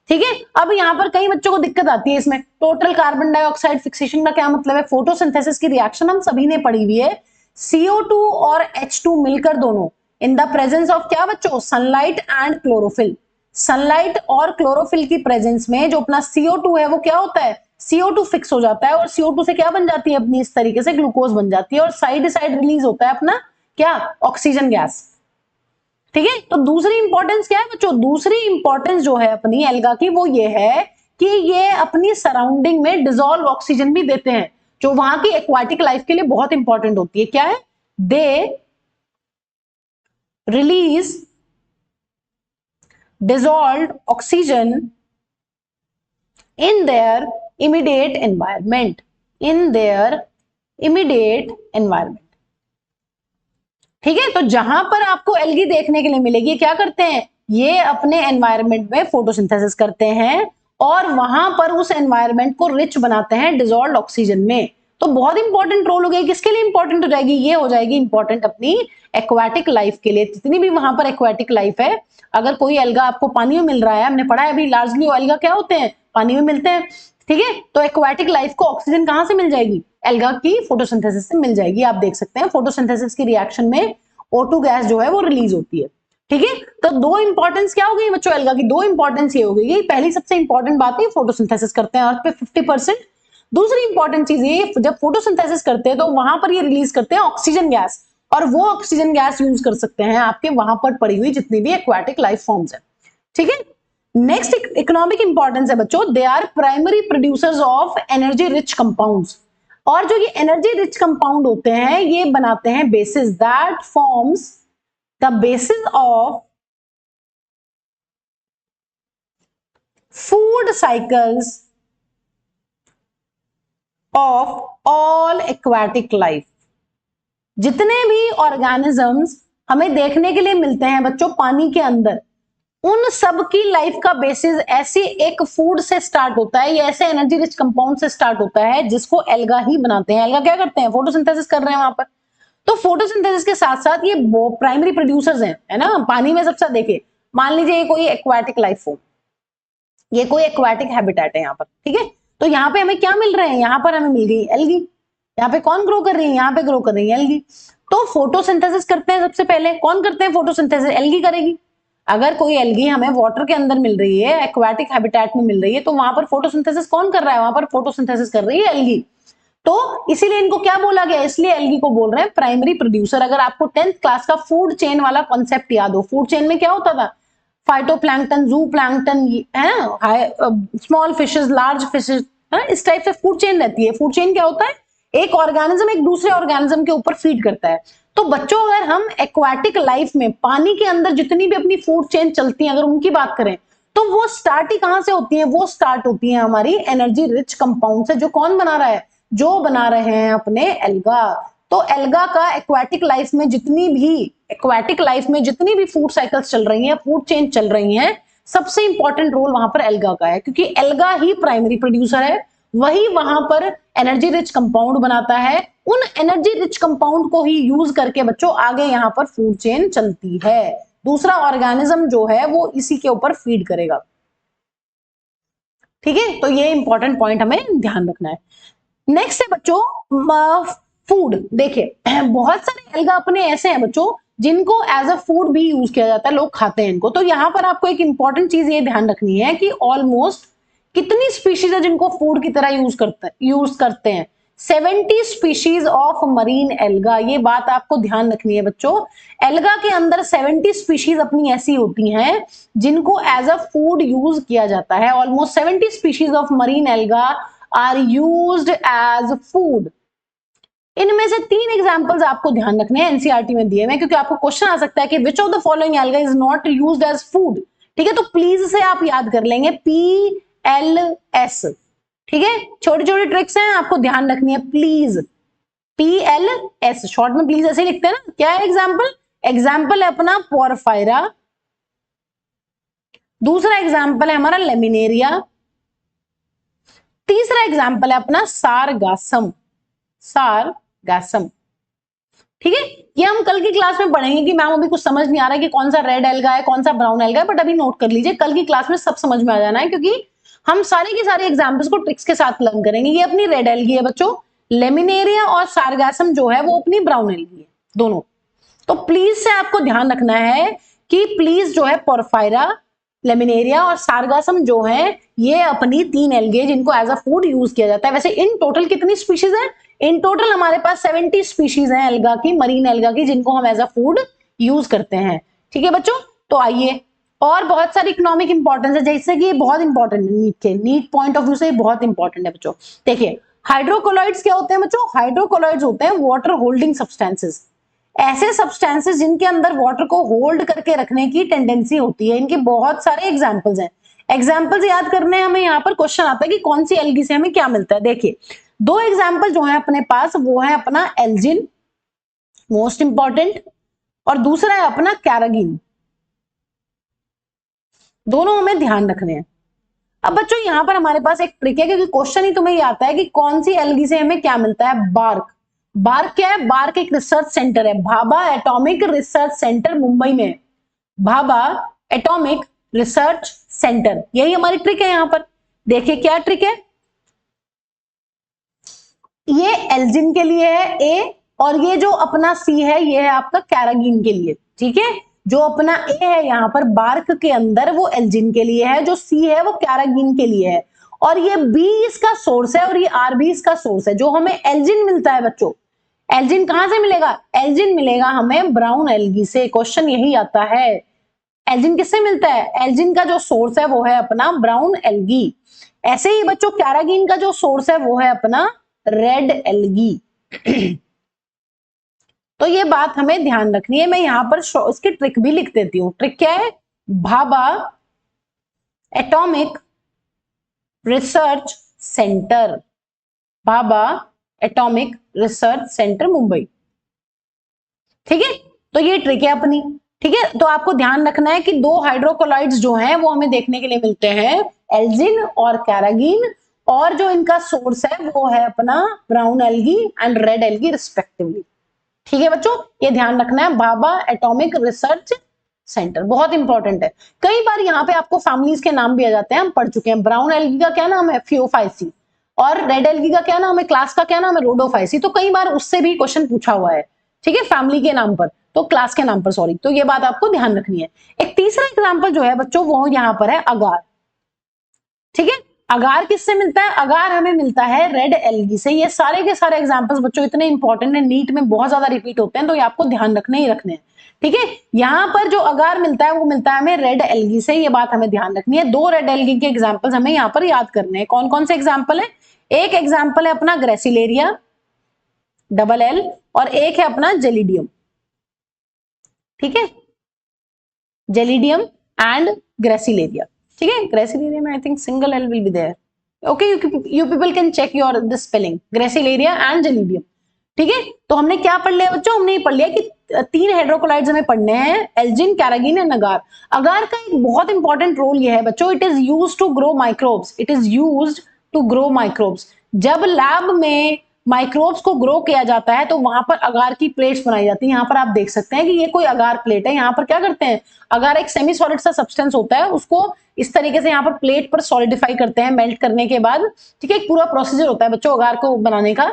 ठीक है। अब यहाँ पर कई बच्चों को दिक्कत आती है इसमें, टोटल कार्बन डाइऑक्साइड फिक्सेशन का क्या मतलब है? फोटोसिंथेसिस की रिएक्शन हम सभी ने पढ़ी हुई है, CO2 और H2 मिलकर दोनों इन द प्रेजेंस ऑफ क्या बच्चों? Sunlight and chlorophyll. सनलाइट और क्लोरोफिल की प्रेजेंस में जो अपना CO2 है वो क्या होता है? CO2 फिक्स हो जाता है और CO2 से क्या बन जाती है अपनी? इस तरीके से ग्लूकोज बन जाती है और साइड साइड रिलीज होता है अपना क्या? Oxygen gas. ठीक है। तो दूसरी इंपॉर्टेंस क्या है बच्चों? दूसरी इंपॉर्टेंस जो है अपनी एल्गा की वो ये है कि ये अपनी सराउंडिंग में डिसॉल्व ऑक्सीजन भी देते हैं, जो वहां की एक्वाटिक लाइफ के लिए बहुत इंपॉर्टेंट होती है। क्या है? They release dissolved oxygen in their immediate environment. In their immediate environment. ठीक है। तो जहां पर आपको एल्गी देखने के लिए मिलेगी, क्या करते हैं? ये अपने एनवायरमेंट में फोटोसिंथेसिस करते हैं और वहां पर उस एनवायरमेंट को रिच बनाते हैं डिसॉल्व्ड ऑक्सीजन में। तो बहुत इंपॉर्टेंट रोल हो गया। किसके लिए इंपॉर्टेंट हो जाएगी? ये हो जाएगी इंपॉर्टेंट अपनी एक्वाटिक लाइफ के लिए। जितनी भी वहां पर एक्वाटिक लाइफ है, अगर कोई एल्गा आपको पानी में मिल रहा है, हमने पढ़ा है अभी लार्जली एल्गा क्या होते हैं? पानी में मिलते हैं। ठीक है। तो एक्वाटिक लाइफ को ऑक्सीजन कहां से मिल जाएगी? एल्गा की फोटोसिंथेसिस से मिल जाएगी। आप देख सकते हैं फोटोसिंथेसिस की रिएक्शन में O2 गैस जो है वो रिलीज होती है। ठीक है। तो दो इंपॉर्टेंस क्या हो गई बच्चों एल्गा की? दो इंपॉर्टेंस ये हो गई, पहली सबसे इंपॉर्टेंट बात है फोटोसिंथेसिस करते हैं अर्थ पे 50%। दूसरी इंपॉर्टेंट चीज ये, जब फोटोसिंथेसिस करते हैं तो वहां पर ये रिलीज करते हैं ऑक्सीजन गैस, और वो ऑक्सीजन गैस यूज कर सकते हैं आपके वहां पर पड़ी हुई जितनी भी एक्वाटिक लाइफ फॉर्म्स है। ठीक है। नेक्स्ट इकोनॉमिक इंपॉर्टेंस है बच्चों, they are primary producers of energy rich compounds. और जो ये एनर्जी रिच कंपाउंड होते हैं ये बनाते हैं basis that forms the basis of food cycles of all aquatic life. जितने भी ऑर्गेनिजम्स हमें देखने के लिए मिलते हैं बच्चों पानी के अंदर, उन सब की लाइफ का बेसिस ऐसे एक फूड से स्टार्ट होता है, या ऐसे एनर्जी रिच कंपाउंड से स्टार्ट होता है जिसको एल्गा ही बनाते हैं। एल्गा क्या करते हैं? फोटोसिंथेसिस कर रहे हैं वहां पर। तो फोटोसिंथेसिस के साथ साथ ये प्राइमरी प्रोड्यूसर्स हैं, है ना, पानी में सबसे। देखिए मान लीजिए ये कोई एक्वाटिक लाइफ फॉर्म, ये कोई एक्वाटिक हैबिटेट है यहाँ पर। ठीक है। तो यहाँ पे हमें क्या मिल रहे हैं? यहाँ पर हमें मिल गई एल्गी। यहाँ पे कौन ग्रो कर रही है? यहाँ पे ग्रो कर रही है एल्गी। तो फोटोसिंथेसिस करते हैं सबसे पहले कौन करते हैं फोटोसिंथेसिस? एल्गी करेगी। अगर कोई एल्गी हमें वाटर के अंदर मिल रही है, एक्वाटिक हैबिटेट में मिल रही है, तो वहां पर फोटोसिंथेसिस कौन कर रहा है? वहां पर फोटोसिंथेसिस कर रही है एल्गी। तो इसीलिए इनको क्या बोला गया? इसलिए एल्गी को बोल रहे हैं प्राइमरी प्रोड्यूसर। अगर आपको 10th क्लास का फूड चेन वाला कॉन्सेप्ट याद हो, फूड चेन में क्या होता था? फाइटोप्लैंक्टन, जू प्लैंक्टन, है ना, स्मॉल फिशेस, लार्ज फिशेस, इस टाइप से फूड चेन रहती है। फूड चेन क्या होता है? एक ऑर्गेनिज्म एक दूसरे ऑर्गेनिज्म के ऊपर फीड करता है। तो बच्चों अगर हम एक्वाटिक लाइफ में पानी के अंदर जितनी भी अपनी फूड चेन चलती है अगर उनकी बात करें, तो वो स्टार्ट ही कहां से होती है? वो स्टार्ट होती है हमारी एनर्जी रिच कंपाउंड से, जो कौन बना रहा है? जो बना रहे हैं अपने एल्गा। तो एल्गा का एक्वाटिक लाइफ में जितनी भी फूड साइकिल्स चल रही हैं, फूड चेन चल रही हैं, सबसे इंपॉर्टेंट रोल वहां पर एल्गा का है, क्योंकि एल्गा ही प्राइमरी प्रोड्यूसर है। वही वहां पर एनर्जी रिच कंपाउंड बनाता है। उन एनर्जी रिच कंपाउंड को ही यूज करके बच्चों आगे यहाँ पर फूड चेन चलती है। दूसरा ऑर्गेनिज्म जो है वो इसी के ऊपर फीड करेगा। ठीक है। तो ये इंपॉर्टेंट पॉइंट हमें ध्यान रखना है। नेक्स्ट है बच्चों फूड। देखिए बहुत सारे एल्गा अपने ऐसे हैं बच्चों जिनको एज अ फूड भी यूज किया जाता है, लोग खाते हैं इनको। तो यहाँ पर आपको एक इंपॉर्टेंट चीज ये ध्यान रखनी है कि ऑलमोस्ट कितनी स्पीशीज है जिनको फूड की तरह यूज करते हैं? 70 स्पीशीज ऑफ मरीन एल्गा। ये बात आपको ध्यान रखनी है बच्चों। एल्गा के अंदर 70 स्पीशीज अपनी ऐसी होती हैं जिनको एज अ फूड यूज किया जाता है। Almost 70 species of marine alga are used as food. इनमें से 3 एग्जांपल्स आपको ध्यान रखने हैं, एनसीईआरटी में दिए हुए, क्योंकि आपको क्वेश्चन आ सकता है कि which of the following alga is not used as food. ठीक है, तो प्लीज से आप याद कर लेंगे PLS। ठीक है, छोटी छोटी ट्रिक्स हैं, आपको ध्यान रखनी है प्लीज। PLS शॉर्ट में प्लीज ऐसे लिखते हैं ना। क्या है एग्जाम्पल? एग्जाम्पल है अपना पोरफायरा, दूसरा एग्जाम्पल है हमारा लेमिनेरिया, तीसरा एग्जाम्पल है अपना सारगासम। सारगासम, ठीक है। ये हम कल की क्लास में पढ़ेंगे कि मैम अभी कुछ समझ नहीं आ रहा है कि कौन सा रेड एल्गा है कौन सा ब्राउन एल्गा है, बट अभी नोट कर लीजिए, कल की क्लास में सब समझ में आ जाना है, क्योंकि हम सारे के सारे एग्जाम्पल्स को ट्रिक्स के साथ लर्न करेंगे। ये अपनी रेड एल्गी है बच्चों, लेमिनेरिया और सारगासम जो है वो अपनी ब्राउन एल्गी है दोनों। तो प्लीज से आपको ध्यान रखना है कि प्लीज जो है पोरफायरा, लेमिनेरिया और सारगासम जो है ये अपनी 3 एल्गे जिनको एज अ फूड यूज किया जाता है। वैसे इन टोटल कितनी स्पीशीज है? इन टोटल हमारे पास 70 स्पीशीज हैं एल्गा की, मरीन एल्गा की, जिनको हम एज अ फूड यूज करते हैं। ठीक है बच्चों, तो आइए, और बहुत सारी इकोनॉमिक इंपॉर्टेंस है, जैसे कि ये बहुत इंपॉर्टेंट है नीट के, नीट पॉइंट ऑफ व्यू से बहुत इंपॉर्टेंट है बच्चों। देखिए हाइड्रोकोलॉइड्स क्या होते हैं बच्चों? हाइड्रोकोलॉइड्स होते हैं वाटर होल्डिंग सब्सटेंसेस, ऐसे सब्सटेंसेस जिनके अंदर वाटर को होल्ड करके रखने की टेंडेंसी होती है। इनके बहुत सारे एग्जांपल्स हैं। एग्जांपल्स याद करने हमें यहाँ पर क्वेश्चन आता है कि कौन सी एल्गी से हमें क्या मिलता है। देखिए 2 एग्जांपल जो है अपने पास, वो है अपना एल्जिन, मोस्ट इंपॉर्टेंट, और दूसरा है अपना कैरागिन। दोनों हमें ध्यान रखने हैं। अब बच्चों यहाँ पर हमारे पास एक ट्रिक है, क्योंकि क्वेश्चन ही तुम्हें ये आता है कि कौन सी एल्गी से हमें क्या मिलता है। बार्क। बार्क क्या है? बार्क एक रिसर्च सेंटर है, Bhabha atomic research centre Mumbai में। भाभा एटॉमिक रिसर्च सेंटर, यही हमारी ट्रिक है। यहां पर देखिए क्या ट्रिक है, ये एल्जिन के लिए है ए, और ये जो अपना सी है ये है आपका कैरागिन के लिए। ठीक है, जो अपना ए है यहाँ पर बार्क के अंदर वो एल्जिन के लिए है, जो सी है वो कैरागिन के लिए है, और ये बी इसका सोर्स है और ये आर भी इसका सोर्स है। जो हमें एल्जिन मिलता है बच्चों, एल्जिन कहां से मिलेगा? एल्जिन मिलेगा हमें ब्राउन एल्गी से। क्वेश्चन यही आता है, एल्जिन किससे मिलता है? एल्जिन का जो सोर्स है वो है अपना ब्राउन एल्गी। ऐसे ही बच्चों कैरागिन का जो सोर्स है वो है अपना रेड एल्गी। तो ये बात हमें ध्यान रखनी है। मैं यहां पर इसकी ट्रिक भी लिख देती हूं। ट्रिक क्या है? Bhabha atomic research centre, Bhabha atomic research centre Mumbai. ठीक है, तो ये ट्रिक है अपनी। ठीक है, तो आपको ध्यान रखना है कि 2 हाइड्रोकोलॉइड्स जो हैं वो हमें देखने के लिए मिलते हैं, एल्जिन और कैरागिन, और जो इनका सोर्स है वो है अपना brown algae and red algae respectively. ठीक है बच्चों, ये ध्यान रखना है। भाभा एटॉमिक रिसर्च सेंटर बहुत इंपॉर्टेंट है। कई बार यहाँ पे आपको फैमिलीज के नाम भी आ जाते हैं, हम पढ़ चुके हैं। ब्राउन एल्गी का क्या नाम है? फियोफाइसी, और रेड एल्गी का क्या नाम है? क्लास का क्या नाम है? रोडोफाइसी। तो कई बार उससे भी क्वेश्चन पूछा हुआ है, ठीक है, फैमिली के नाम पर, तो क्लास के नाम पर, सॉरी। तो ये बात आपको ध्यान रखनी है। एक तीसरा एग्जाम्पल जो है बच्चों वो यहाँ पर है अगार। ठीक है, अगार किससे मिलता है? अगार हमें मिलता है रेड एल्गी से। ये सारे के सारे एग्जांपल्स बच्चों इतने इंपॉर्टेंट है, नीट में बहुत ज्यादा रिपीट होते हैं, तो ये आपको ध्यान रखने ही रखने हैं। ठीक है, यहां पर जो अगार मिलता है वो मिलता है हमें रेड एल्गी से। ये बात हमें ध्यान रखनी है। 2 रेड एल्गी के एग्जाम्पल्स हमें यहाँ पर याद करने हैं। कौन कौन से एग्जाम्पल है? एक एग्जाम्पल है अपना ग्रेसिलेरिया डबल एल, और एक है अपना जेलिडियम। ठीक है, जेलिडियम एंड ग्रेसिलेरिया। ठीक है, ग्रेसिलेरिया में I think single L will be there. Okay, you people can check your this spelling, Gracilaria and Gelidium. ठीक है, तो हमने क्या पढ़ लिया बच्चों? हमने ये पढ़ लिया कि 3 हाइड्रोकोलाइड्स हमें पढ़ने हैं, algin, carrageenan and agar. Agar का एक बहुत इंपॉर्टेंट रोल ये है बच्चों, it is used to grow microbes. It is used to grow microbes. जब लैब में माइक्रोब्स को ग्रो किया जाता है तो वहां पर अगार की प्लेट्स बनाई जाती है। यहाँ पर आप देख सकते हैं कि ये कोई अगार प्लेट है। यहाँ पर क्या करते हैं, अगार एक सेमी सॉलिड सा सब्सटेंस होता है, उसको इस तरीके से यहाँ पर प्लेट पर सॉलिडिफाई करते हैं मेल्ट करने के बाद। ठीक है, एक पूरा प्रोसीजर होता है बच्चों अगार को बनाने का,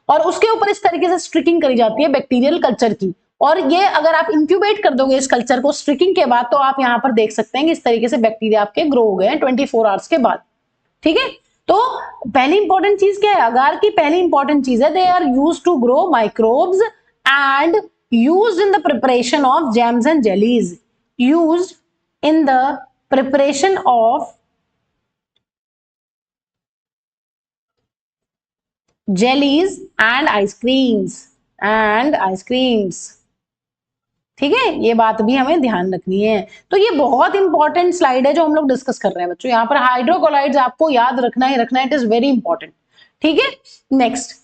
और उसके ऊपर इस तरीके से स्ट्रिकिंग करी जाती है बैक्टीरियल कल्चर की। और ये अगर आप इंक्यूबेट कर दोगे इस कल्चर को स्ट्रिकिंग के बाद, तो आप यहाँ पर देख सकते हैं कि इस तरीके से बैक्टीरिया आपके ग्रो हो गए हैं 24 आवर्स के बाद। ठीक है, तो पहली इंपॉर्टेंट चीज क्या है? अगार की पहली इंपॉर्टेंट चीज है they are used to grow microbes and used in the preparation of jams and jellies. Used in the preparation of jellies and ice creams ठीक है, ये बात भी हमें ध्यान रखनी है। तो ये बहुत इंपॉर्टेंट स्लाइड है जो हम लोग डिस्कस कर रहे हैं बच्चों। यहाँ पर हाइड्रोकोलाइड्स आपको याद रखना ही रखना है, इट इज वेरी इंपॉर्टेंट। ठीक है, नेक्स्ट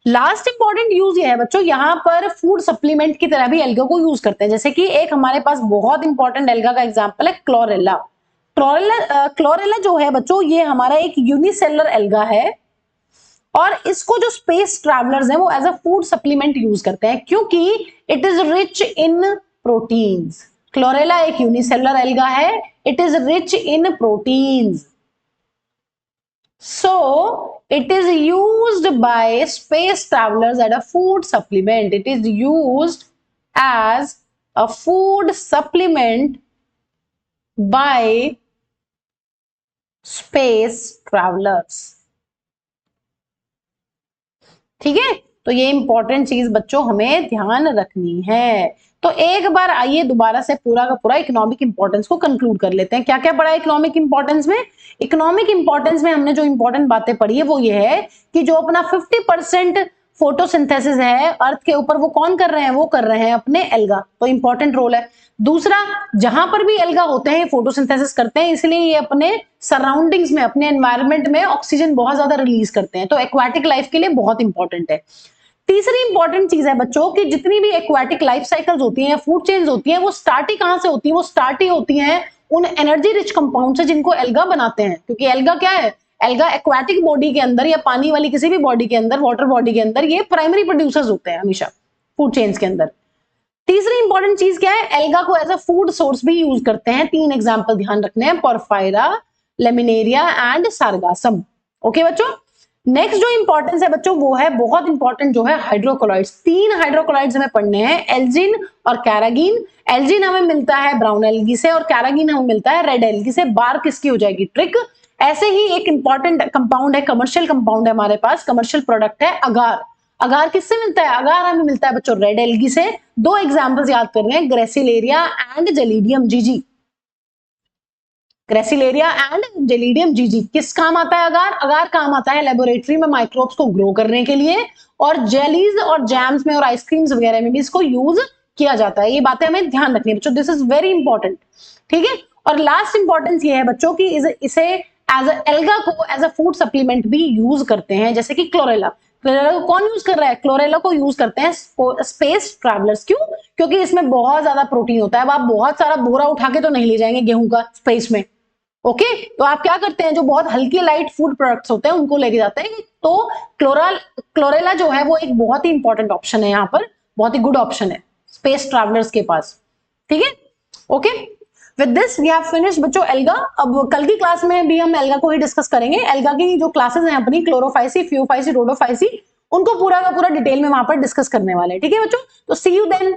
लास्ट इंपॉर्टेंट यूज ये है बच्चों, यहाँ पर फूड सप्लीमेंट की तरह भी एल्गा को यूज करते हैं। जैसे कि एक हमारे पास बहुत इंपॉर्टेंट एल्गा का एग्जांपल है क्लोरेला। क्लोरेला जो है बच्चों, ये हमारा एक यूनिसेलुलर एल्गा है और इसको जो स्पेस ट्रैवलर्स हैं वो as a food supplement use करते हैं क्योंकि it is rich in proteins. Chlorella एक यूनिसेलुलर एल्गा है, it is rich in proteins, so it is used by space travelers as a food supplement. It is used as a food supplement by space travelers. ठीक है, तो ये इंपॉर्टेंट चीज बच्चों हमें ध्यान रखनी है। तो एक बार आइए दोबारा से पूरा का पूरा इकोनॉमिक इंपॉर्टेंस को कंक्लूड कर लेते हैं। क्या क्या पढ़ा इकोनॉमिक इंपॉर्टेंस में? इकोनॉमिक इंपॉर्टेंस में हमने जो इंपॉर्टेंट बातें पढ़ी है वो ये है कि जो अपना 50% फोटोसिंथेसिस है अर्थ के ऊपर वो कौन कर रहे हैं? वो कर रहे हैं अपने एल्गा, तो इंपॉर्टेंट रोल है। दूसरा, जहां पर भी एल्गा होते हैं फोटोसिंथेसिस करते हैं, इसलिए ये अपने सराउंडिंग्स में, अपने एनवायरनमेंट में ऑक्सीजन बहुत ज्यादा रिलीज करते हैं, तो एक्वाटिक लाइफ के लिए बहुत इंपॉर्टेंट है। तीसरी इंपॉर्टेंट चीज है बच्चों कि जितनी भी एक्वाटिक लाइफ साइकिल्स होती हैं, फूड चेन्स होती हैं, वो स्टार्ट ही कहां से होती हैं? वो स्टार्ट ही होती हैं उन एनर्जी रिच कंपाउंड से जिनको एल्गा बनाते हैं। क्योंकि एल्गा क्या है? एल्गा एक्वाटिक बॉडी के अंदर या पानी वाली किसी भी बॉडी के अंदर, वाटर बॉडी के अंदर, ये प्राइमरी प्रोड्यूसर्स होते हैं हमेशा फूड चेन्स के अंदर। तीसरी इंपॉर्टेंट चीज क्या है? एल्गा को एज अ फूड सोर्स भी यूज करते हैं। 3 एग्जांपल ध्यान रखने हैं, पोरफायरा, लेमिनेरिया एंड सार्गासम। ओके बच्चों, नेक्स्ट जो इंपॉर्टेंस है बच्चों वो है बहुत इंपॉर्टेंट, जो है हाइड्रोकोलॉइड्स। 3 हाइड्रोकोलॉइड्स हमें पढ़ने हैं, एल्जिन और कैरागिन। एल्जिन हमें मिलता है ब्राउन एल्गी से और कैरागिन हमें मिलता है रेड एल्गी से। बार किसकी हो जाएगी? ट्रिक। ऐसे ही एक इंपॉर्टेंट कंपाउंड है, कमर्शियल कंपाउंड है हमारे पास, कमर्शियल प्रोडक्ट है अगार। अगार किससे मिलता है? अगार हमें मिलता है बच्चों रेड एल्गी से। 2 एग्जांपल्स याद कर रहे हैं, ग्रेसिलेरिया एंड जेलिडियम जीजी। ग्रेसिलेरिया एंड जेलिडियम जीजी किस काम आता है? अगार। अगार काम आता है लेबोरेटरी में माइक्रोब्स को ग्रो करने के लिए, और जेलीज और जैम्स में और आइसक्रीम्स वगैरह में भी इसको यूज किया जाता है। ये बातें हमें ध्यान रखनी है बच्चों, दिस इज वेरी इंपॉर्टेंट। ठीक है, और लास्ट इंपॉर्टेंस ये है बच्चों की इसे एज एल्गा को एज अ फूड सप्लीमेंट भी यूज करते हैं। जैसे कि क्लोरेला, क्लोरेला को कौन यूज कर रहा है? क्लोरेला को यूज करते हैं स्पेस ट्रैवलर्स। क्यों? क्योंकि इसमें बहुत ज्यादा प्रोटीन होता है। अब आप बहुत सारा बोरा उठा के तो नहीं ले जाएंगे गेहूं का स्पेस में। ओके, तो आप क्या करते हैं, जो बहुत हल्के लाइट फूड प्रोडक्ट्स होते हैं उनको लेके जाते हैं। तो क्लोरेला जो है वो एक बहुत ही इंपॉर्टेंट ऑप्शन है, यहाँ पर बहुत ही गुड ऑप्शन है स्पेस ट्रैवलर्स के पास। ठीक है, okay, with this we have finished बच्चों एल्गा। अब कल की क्लास में भी हम एल्गा को ही डिस्कस करेंगे। एल्गा की जो क्लासेस हैं अपनी, क्लोरोफाइसी, फियोफाइसी, रोडोफाइसी, उनको पूरा का पूरा डिटेल में वहां पर डिस्कस करने वाले हैं। ठीक है बच्चों, तो सी यू देन